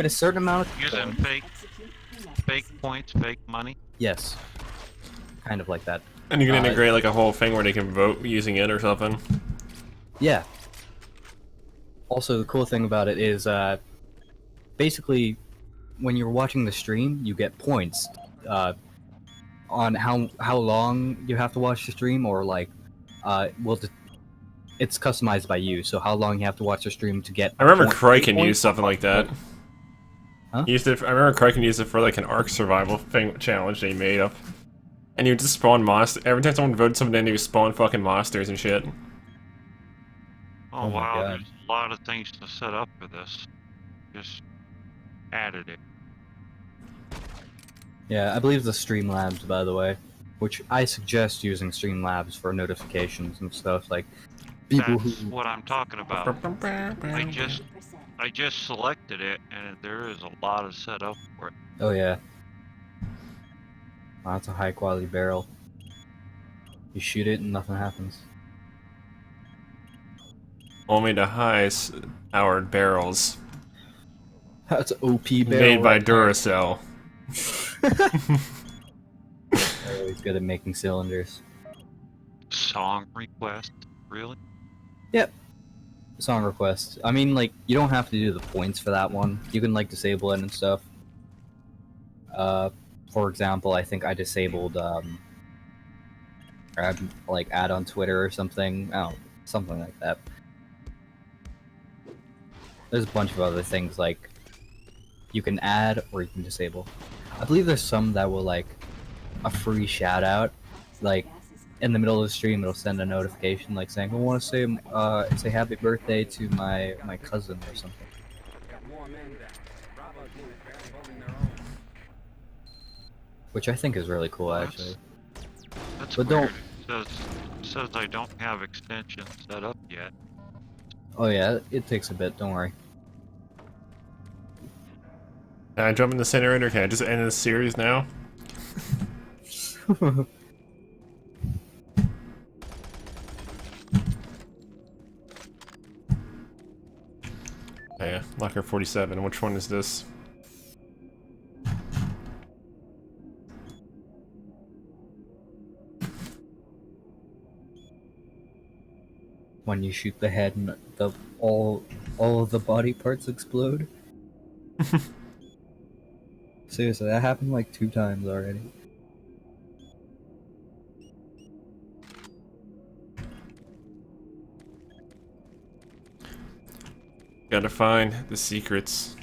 a certain amount of Using points. fake points, fake money. Yes, kind of like that. And you can integrate like a whole thing where they can vote using it or something. Yeah. Also, the cool thing about it is, basically, when you're watching the stream, you get points on how long you have to watch the stream, or like, it's customized by you. So how long you have to watch the stream to get. I remember point Kraken used something like that. Huh? He used it. I remember Kraken used it for like an Ark survival thing challenge that he made up. And you would just spawn monsters. Every time someone voted something in, he would spawn fucking monsters and shit. Oh, Oh my wow, God. there's a lot of things to set up for this. Just added it. Yeah, I believe the Streamlabs, by the way, which I suggest using Streamlabs for notifications and stuff like people That's who. what I'm talking about. I just selected it, and there is a lot of setup for it. Oh yeah. Wow, that's a high quality barrel. You shoot it and nothing happens. Only the highest powered barrels. That's OP barrel. Made by right there. Duracell. They're always good at making cylinders. Song request, really? Yep. Song request. I mean, like, you don't have to do the points for that one. You can, like, disable it and stuff. For example, I think I disabled, like, add on Twitter or something. Oh, something like that. There's a bunch of other things, like, you can add or you can disable. I believe there's some that will, like, a free shout out, like, in the middle of the stream, it'll send a notification like saying, "I want to say happy birthday to my cousin" or something. Which I think is really cool, actually. That's But weird. don't- It says I don't have extensions set up yet. Oh yeah, it takes a bit. Don't worry. Can I jump in the incinerator? Can I just end this series now? Yeah, Locker 47. Which one is this? When you shoot the head and all of the body parts explode. Seriously, that happened like 2 times already. Gotta find the secrets.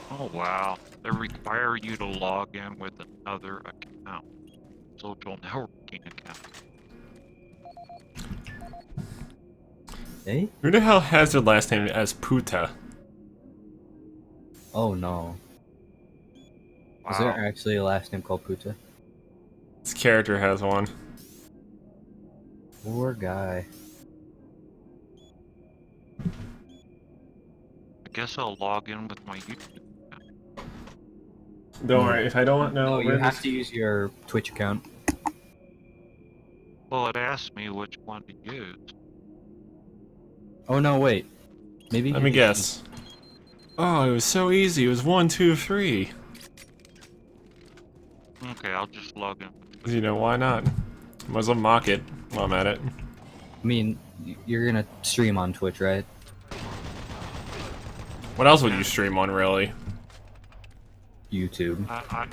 Oh wow, they require you to log in with another account. Social networking account. Hey? Who the hell has their last name as Puta? Oh no. Wow. Is there actually a last name called Puta? This character has one. Poor guy. I guess I'll log in with my YouTube account. Don't worry, if I don't know No, you where have this... to use your Twitch account. Well, it asked me which one to use. Oh no, wait. Maybe. Let me guess. Oh, it was so easy. It was 1, 2, 3. Okay, I'll just log in. You know, why not? Might as well mock it while I'm at it. I mean, you're gonna stream on Twitch, right? What else would you stream on, really? YouTube. I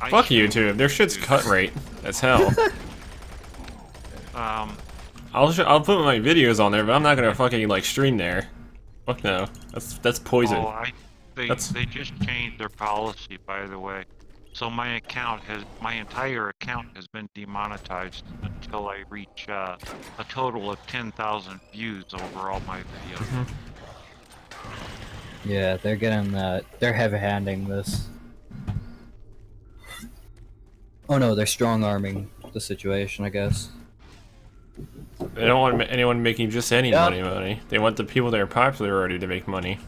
Fuck stream YouTube. Their shit's cut rate as hell. I'll put my videos on there, but I'm not gonna fucking like stream there. Fuck no. That's poison. Oh, they That's- just changed their policy, by the way. So my entire account has been demonetized until I reach a total of 10,000 views over all my videos. Yeah, they're getting they're heavy-handing this. Oh no, they're strong-arming the situation, I guess. They don't want anyone making just any Yep. money. They want the people that are popular already to make money.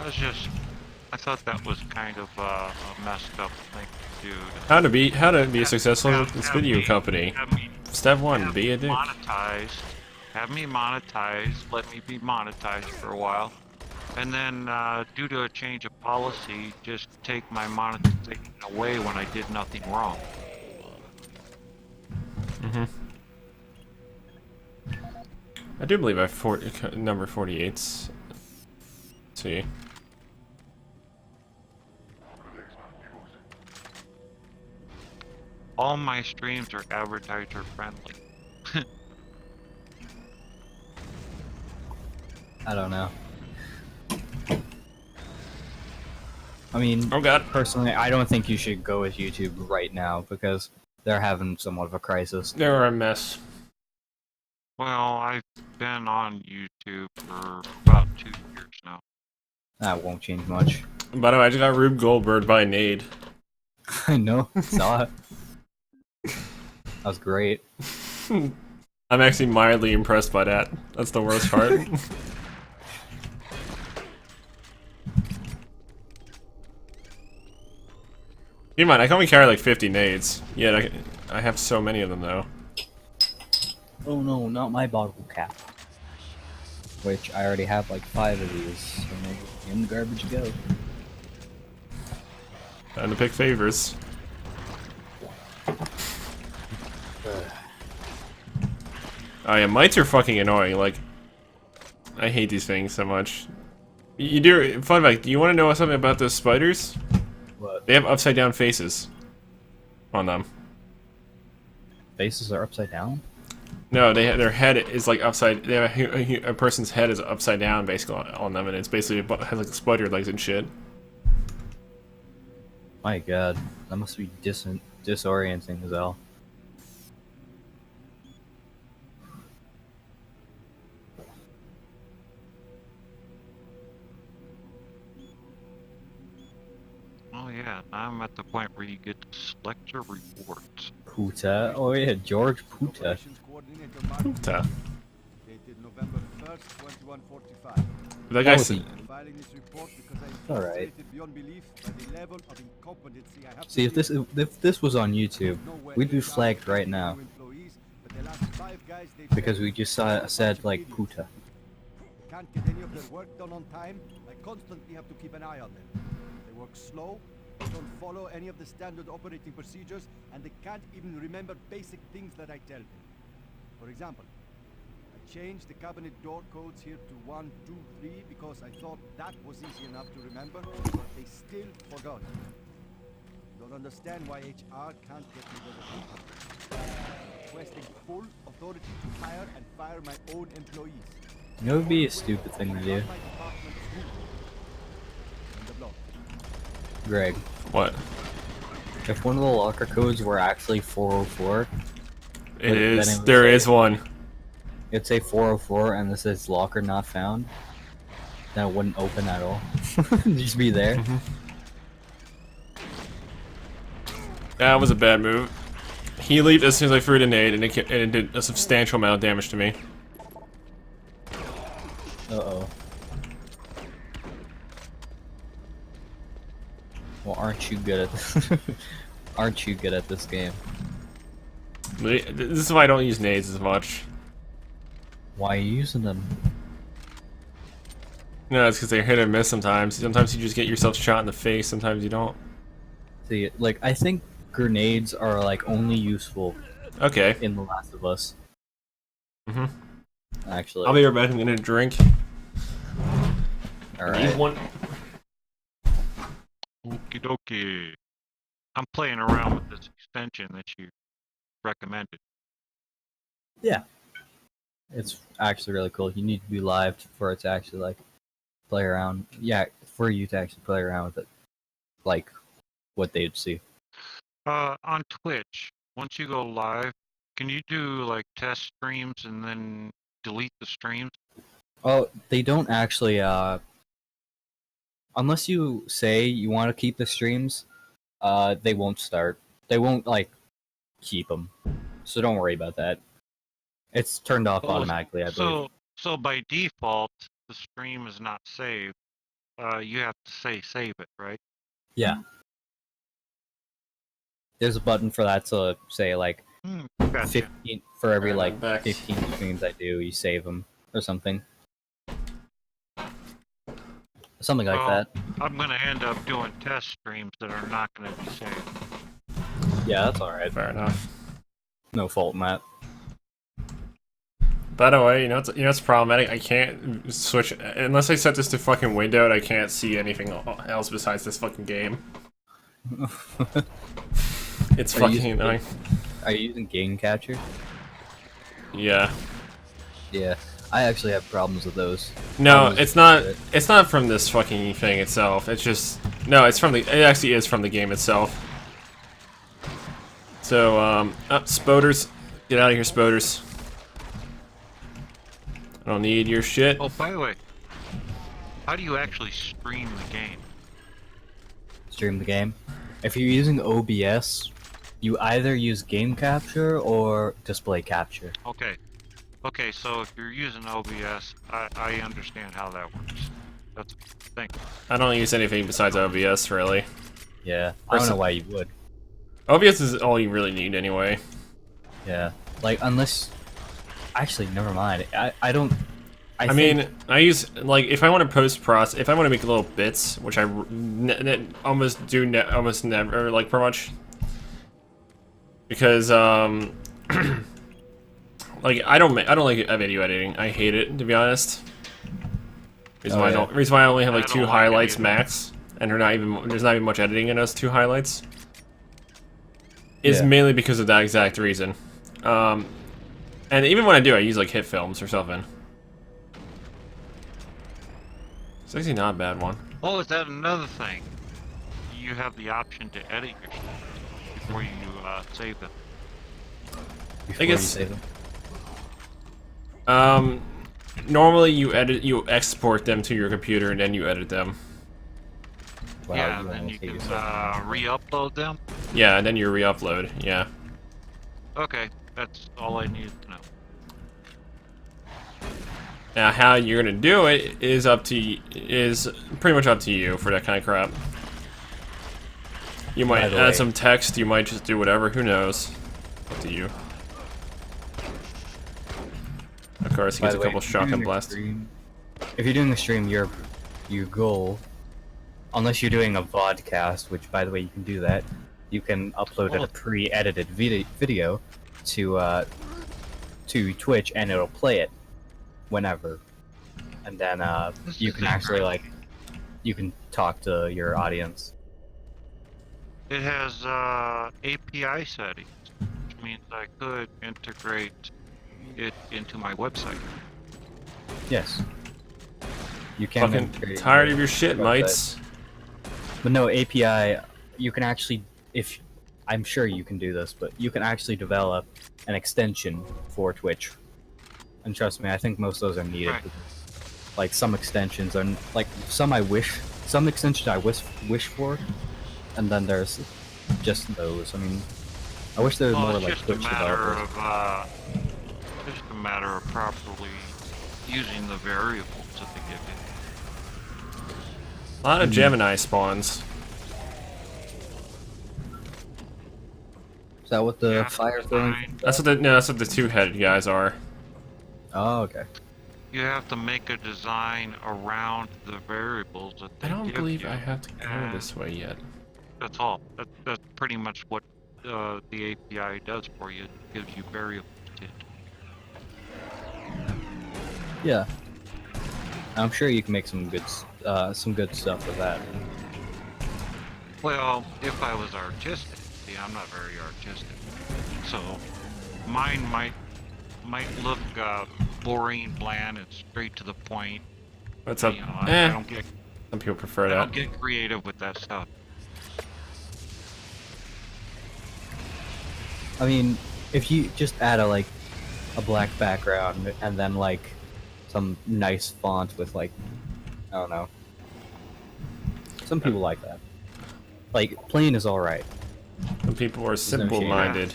I thought that was kind of a messed up thing to do. How to be successful with this video company. Have me, Step one, have be me a dick. monetized. Have me monetized. Let me be monetized for a while. And then, due to a change of policy, just take my monetization away when I did nothing wrong. I do believe I have number 48's. Let's see. All my streams are advertiser friendly. I don't know. I mean, Oh god. personally, I don't think you should go with YouTube right now because they're having somewhat of a crisis. They're a mess. Well, I've been on YouTube for about 2 years now. That won't change much. By the way, I just got Rube Goldberg by Nade. I know, saw it. That was great. I'm actually mildly impressed by that. That's the worst part. Keep in mind, I can only carry like 50 nades. Yet I have so many of them though. Oh no, not my bottle cap. Which I already have like 5 of these, so maybe in the garbage go. Time to pick favors. Oh yeah, mites are fucking annoying. Like, I hate these things so much. You do. Fun fact: do you want to know something about those spiders? What? They have upside down faces on them. Faces are upside down? No, their head is like upside. They have a person's head is upside down basically on them, and it's basically has like spider legs and shit. My god, that must be disorienting as hell. Oh yeah, now I'm at the point where you get to select your rewards. Puta? Oh yeah, George Puta. Operations Coordinator Mark, Puta. dated November 1st, 2145. That guy was said, he? Filing this report because I am Alright. frustrated beyond belief by the level of incompetency I have to See, deal if this was on YouTube, Nowhere we'd be HR flagged right has now new employees, but the last 5 guys they because fired we just were said like idiots. Puta. Can't get any of their work done on time. I constantly have to keep an eye on them. They work slow, don't follow any of the standard operating procedures, and they can't even remember basic things that I tell them. For example, I changed the cabinet door codes here to 1, 2, 3 because I thought that was easy enough to remember, but they still forgot. Don't understand why HR can't get me rid of them. Requesting full authority to hire and fire my own employees. You know, it would be a stupid thing to do. My department too. In the block. Greg, "What? if one of the locker codes were actually 404, It Then is. it would There say- is one." it'd say 404 and this says locker not found, then it wouldn't open at all. It'd just be there. That was a bad move. He leaped as soon as I threw a nade, and it did a substantial amount of damage to me. Uh-oh. Well, aren't you good at this? Aren't you good at this game? This is why I don't use nades as much. Why are you using them? No, it's because they're hit or miss sometimes. Sometimes you just get yourself shot in the face, sometimes you don't. See, like, I think grenades are, like, only useful Okay. in The Last of Us, actually. I'll be right back. I'm gonna drink. Alright. One. Okie dokie. I'm playing around with this extension that you recommended. Yeah. It's actually really cool. You need to be live for it to actually, like, play around. Yeah, for you to actually play around with it. Like, what they'd see. On Twitch, once you go live, can you do like test streams and then delete the streams? Oh, they don't actually, unless you say you want to keep the streams, they won't start. They won't, like, keep them. So don't worry about that. It's turned off Oh, automatically, I believe. So by default, the stream is not saved, you have to say save it, right? Yeah. There's a button for that to say like Gotcha. 15 for every Alright, I'm like back. 15 streams I do, you save them or something. Something like Well, that. I'm gonna end up doing test streams that are not gonna be saved. Yeah, that's alright. Fair enough. No fault in that. By the way, it's problematic. I can't switch unless I set this to fucking windowed. I can't see anything else besides this fucking game. It's fucking annoying. Are you using game capture? Yeah. Yeah. I actually have problems with those. No, it's not. It's not from this fucking thing itself. It's just no. It's from the. It actually is from the game itself. So Spoders, get out of here, Spoders. I don't need your shit. Oh, by the way, how do you actually stream the game? Stream the game. If you're using OBS, you either use game capture or display capture. Okay. Okay, so if you're using OBS, I understand how that works. That's thank you. I don't use anything besides OBS, really. Yeah, I don't know why you would. OBS is all you really need anyway. Yeah, like unless... Actually, never mind. I don't... I mean, I use, like, if I want to post-process, if I want to make little bits, which I almost do almost never, like, pretty much. Because, like, I don't like video editing. I hate it, to be honest. Reason why I only have, like, 2 highlights max, and there's not even much editing in those 2 highlights. Is mainly because of that exact reason. And even when I do, I use, like, hit films or something. It's actually not a bad one. Oh, is that another thing? You have the option to edit your stuff before you save them. Before I guess. You save them. Normally you export them to your computer and then you edit them. Wow, yeah, and then you can re-upload them. Yeah, and then you re-upload. Yeah. Okay, that's all I needed to know. Now, how you're gonna do it is pretty much up to you for that kind of crap. You might add some text. You might just do whatever. Who knows? Up to you. Of course, he gets a couple shotgun blasts. If you're doing a stream, your goal, unless you're doing a vodcast, which by the way you can do that, you can upload a pre-edited video to Twitch and it'll play it whenever, and then you can actually you can talk to your audience. It has API settings, which means I could integrate it into my website. Yes. You can. Fucking tired of your shit, mates. But no, API, you can actually, I'm sure you can do this, but you can actually develop an extension for Twitch. And trust me, I think most of those are needed. Right. Like some extensions are, like some extensions I wish for, and then there's just those. I mean, I wish there was more like Twitch developers. It's just a matter of properly using the variables that they give you. A lot of Gemini spawns. Is that what the fire throwing? That's what the 2-headed guys are. Oh, okay. You have to make a design around the variables that they I don't give believe you, I have to go and this way yet. That's all. That's pretty much what the API does for you. It gives you variables to do. Yeah. I'm sure you can make some good stuff with that. Well, if I was artistic, see, I'm not very artistic, so mine might look boring, bland, and straight to the point. What's up? You know, I don't get. Some people prefer I that. don't get creative with that stuff. I mean, if you just add a black background and then like some nice font with like, I don't know. Some people like that. Like plain is all right. Some people are simple-minded.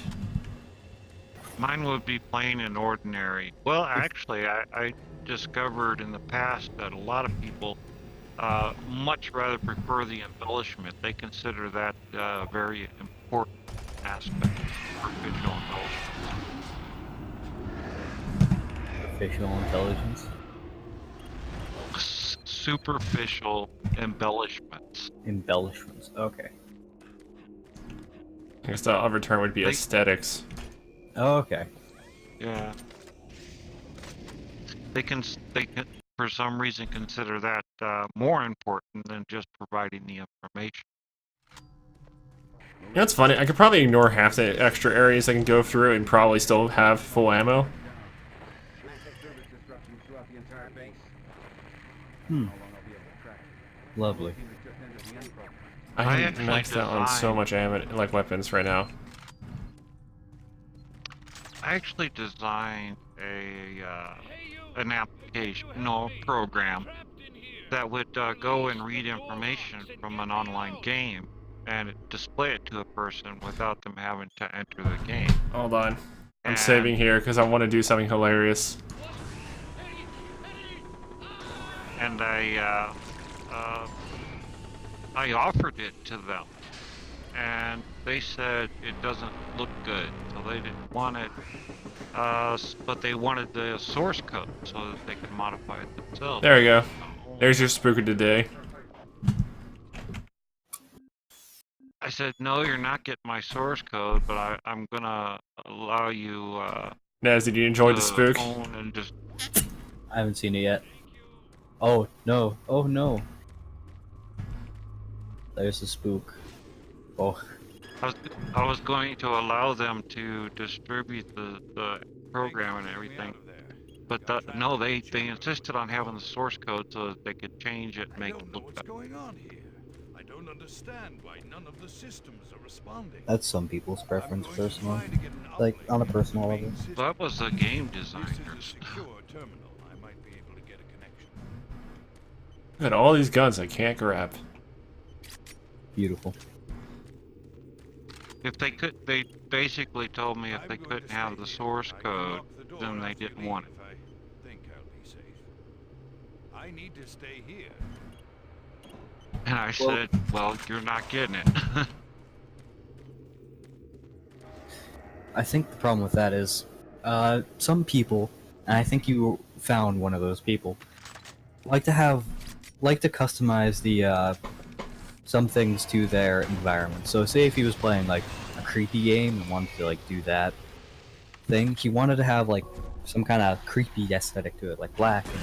Mine would be plain and ordinary. Well, actually, I discovered in the past that a lot of people much rather prefer the embellishment. They consider that a very important aspect for visual embellishment. Artificial intelligence. Superficial embellishments. Embellishments. Okay. I guess the other term would be aesthetics. Oh, okay. Yeah. They can, for some reason, consider that more important than just providing the information. You know, it's funny. I could probably ignore half the extra areas I can go through and probably still have full ammo. Hmm. Lovely. I am actually maxed out on so designed- much ammo, like weapons right now. I actually designed an application, no, program that would go and read information from an online game and display it to a person without them having to enter the game. Hold on. I'm And- saving here because I want to do something hilarious. And I offered it to them, and they said it doesn't look good, so they didn't want it. But they wanted the source code so that they could modify it themselves. There we go. There's your spooker today. I said, no, you're not getting my source code, but I'm gonna allow you Naz, did you enjoy to the spook? own and just. I haven't seen it yet. Oh no! Oh no! There's the spook. Oh. I was going to allow them to distribute the program and everything, but no, they insisted on having the source code so that they could change it and make it look What's better. going on here? I don't understand why none of the systems are responding. That's some people's preference, I'm going to personally. try to get an Like, uplink on a to the personal main level. system. That was the game This is a designers. secure terminal. I might be able to get a connection. Look at all these guns I can't grab. Beautiful. If they could, they basically told me if I'm they going couldn't to have stay the here. source I can code, lock the door then they after you didn't want it. leave if I think I'll be safe. I need to stay here. And I Well- said, well, you're not getting it. I think the problem with that is, some people, and I think you found one of those people, like to customize the, some things to their environment. So say if he was playing, like, a creepy game and wanted to, like, do that thing, he wanted to have, like, some kind of creepy aesthetic to it, like black and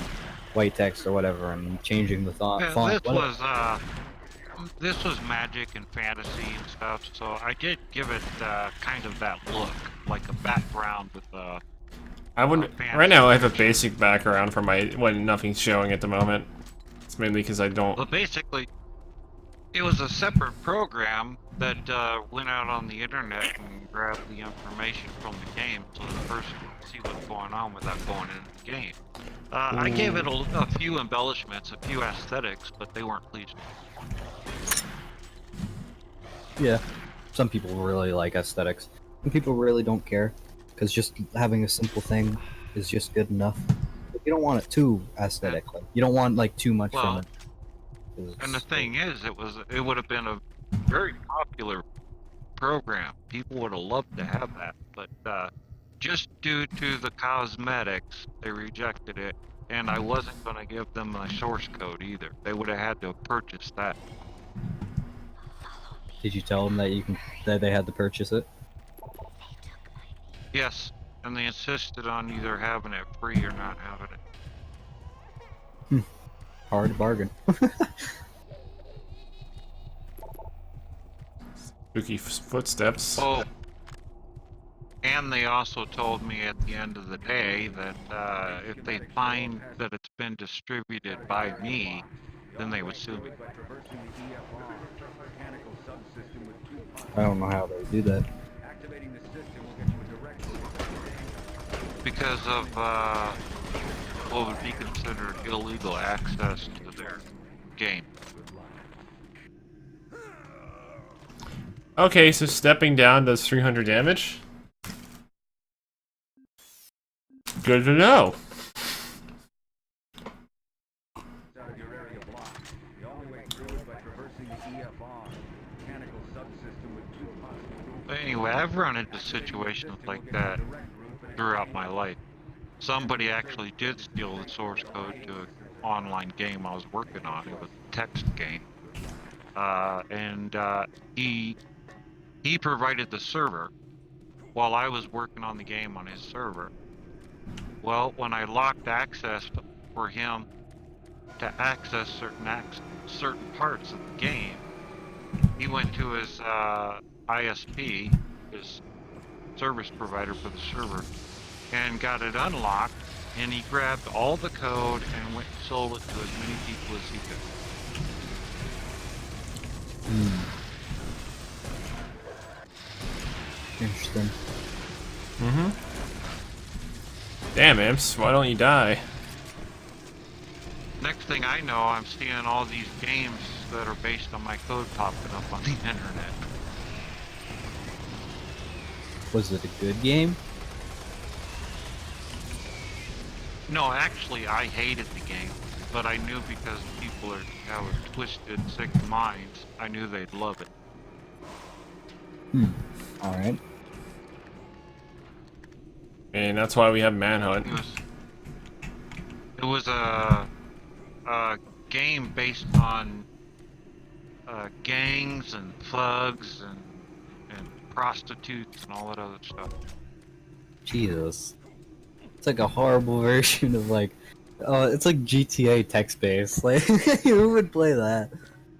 white text or whatever, and changing the font. Yeah, this was magic and fantasy and stuff, so I did give it kind of that look, like a background with I wouldn't. Right now, I have a basic background for my when nothing's showing at the moment. It's mainly because I don't. But basically, it was a separate program that went out on the internet and grabbed the information from the game so the person could see what's going on without going into the game. I gave it a few embellishments, a few aesthetics, but they weren't pleased with it. Yeah, some people really like aesthetics, and people really don't care, because just having a simple thing is just good enough. But you don't want it too aesthetic. Like, you don't want like too much from Well, it. 'Cause And the it's- thing is, it would have been a very popular program. People would have loved to have that, but just due to the cosmetics, they rejected it. And I wasn't going to give them my source code either. They would have had to purchase that. Did you tell them that they had to purchase it? Yes, and they insisted on either having it free or not having it. Hard bargain. Spooky footsteps. Oh, and they also told me at the end of the day that if they find that it's been distributed by me, then they would sue me. I don't know how they do that. Because of what would be considered illegal access to their game. Okay, so stepping down does 300 damage. Good to know. Mechanical subsystem with two possible. But anyway, I've run into situations like that throughout my life. Somebody actually did steal the source code to an online game I was working on. It was a text game. He provided the server while I was working on the game on his server. Well, when I locked access for him to access certain parts of the game, he went to his ISP, his service provider for the server, and got it unlocked, and he grabbed all the code and went and sold it to as many people as he could. Interesting. Mm-hmm. Damn, Imps, why don't you die? Next thing I know, I'm seeing all these games that are based on my code popping up on the internet. Was it a good game? No, actually, I hated the game, but I knew because people have twisted, sick minds, I knew they'd love it. Alright. And that's why we have Manhunt. It was a game based on gangs and thugs and prostitutes and all that other stuff. Jesus. It's like a horrible version of like, it's like GTA text-based. Like, who would play that?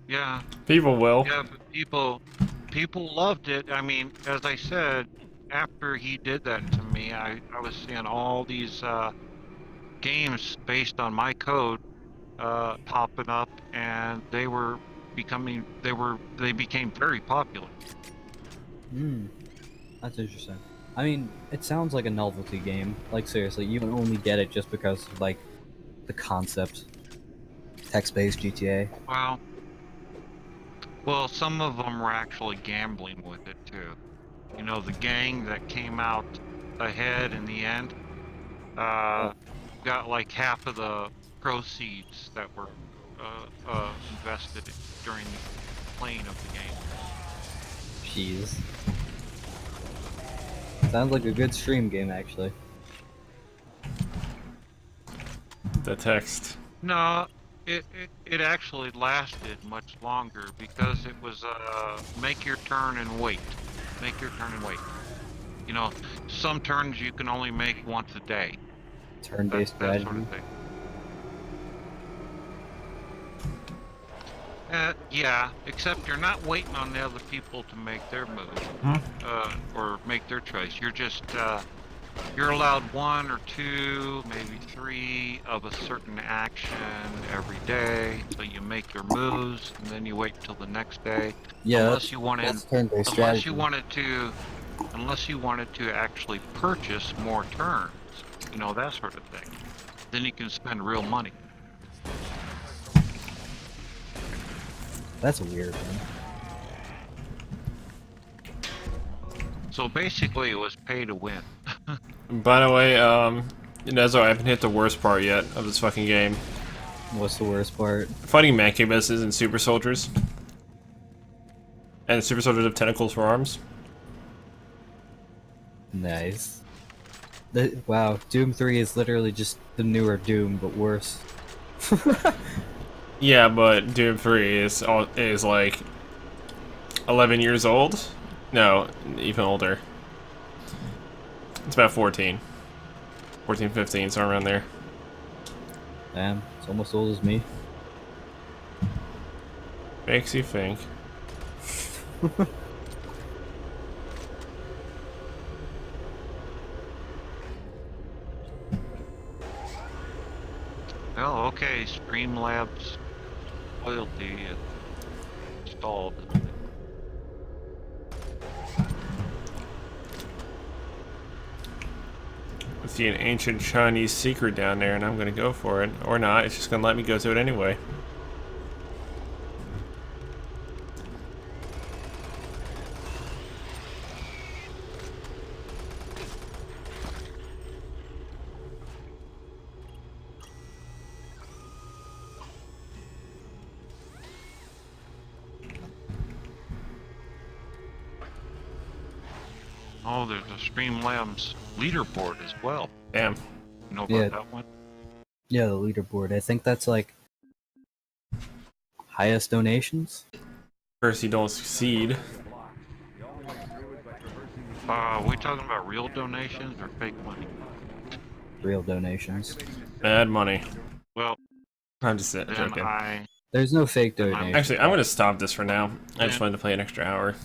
Yeah. People will. Yeah, but people loved it. I mean, as I said, after he did that to me, I was seeing all these games based on my code popping up, and they became very popular. That's interesting. I mean, it sounds like a novelty game. Like, seriously, you can only get it just because of, like, the concept. Text-based GTA. Well, some of them were actually gambling with it too. You know, the gang that came out ahead in the end got like half of the proceeds that were invested during the playing of the game. Jeez. Sounds like a good stream game, actually. The text. No, it actually lasted much longer because it was make your turn and wait. Make your turn and wait. You know, some turns you can only make once a day. Turn-based that strategy. sort of thing. Yeah, except you're not waiting on the other people to make their move, or make their choice. You're just, you're allowed 1 or 2, maybe 3 of a certain action every day. So you make your moves, and then you wait till the next day. Yeah, unless you wanted, that's turn-based unless strategy. you wanted to actually purchase more turns, you know, that sort of thing. Then you can spend real money. That's a weird one. So basically, it was pay to win. By the way, Nezo, I haven't hit the worst part yet of this fucking game. What's the worst part? Fighting mancubuses and super soldiers. And super soldiers have tentacles for arms. Nice. Wow, Doom 3 is literally just the newer Doom, but worse. Yeah, but Doom 3 is like 11 years old? No, even older. It's about 14. 14, 15, somewhere around there. Damn, it's almost old as me. Makes you think. Oh, okay, Streamlabs loyalty is installed. I see an ancient Chinese secret down there, and I'm gonna go for it. Or not, it's just gonna let me go to it anyway. Oh, there's a Streamlabs leaderboard as well. Damn. You know about Yeah. that one? Yeah, the leaderboard. I think that's like highest donations. First, you don't succeed. We talking about real donations or fake money? Real donations. Bad money. Well, I'm just then joking. There's no fake Then I'm- donations. Actually, I'm gonna stop this for now. I just Yeah. wanted to play an extra hour.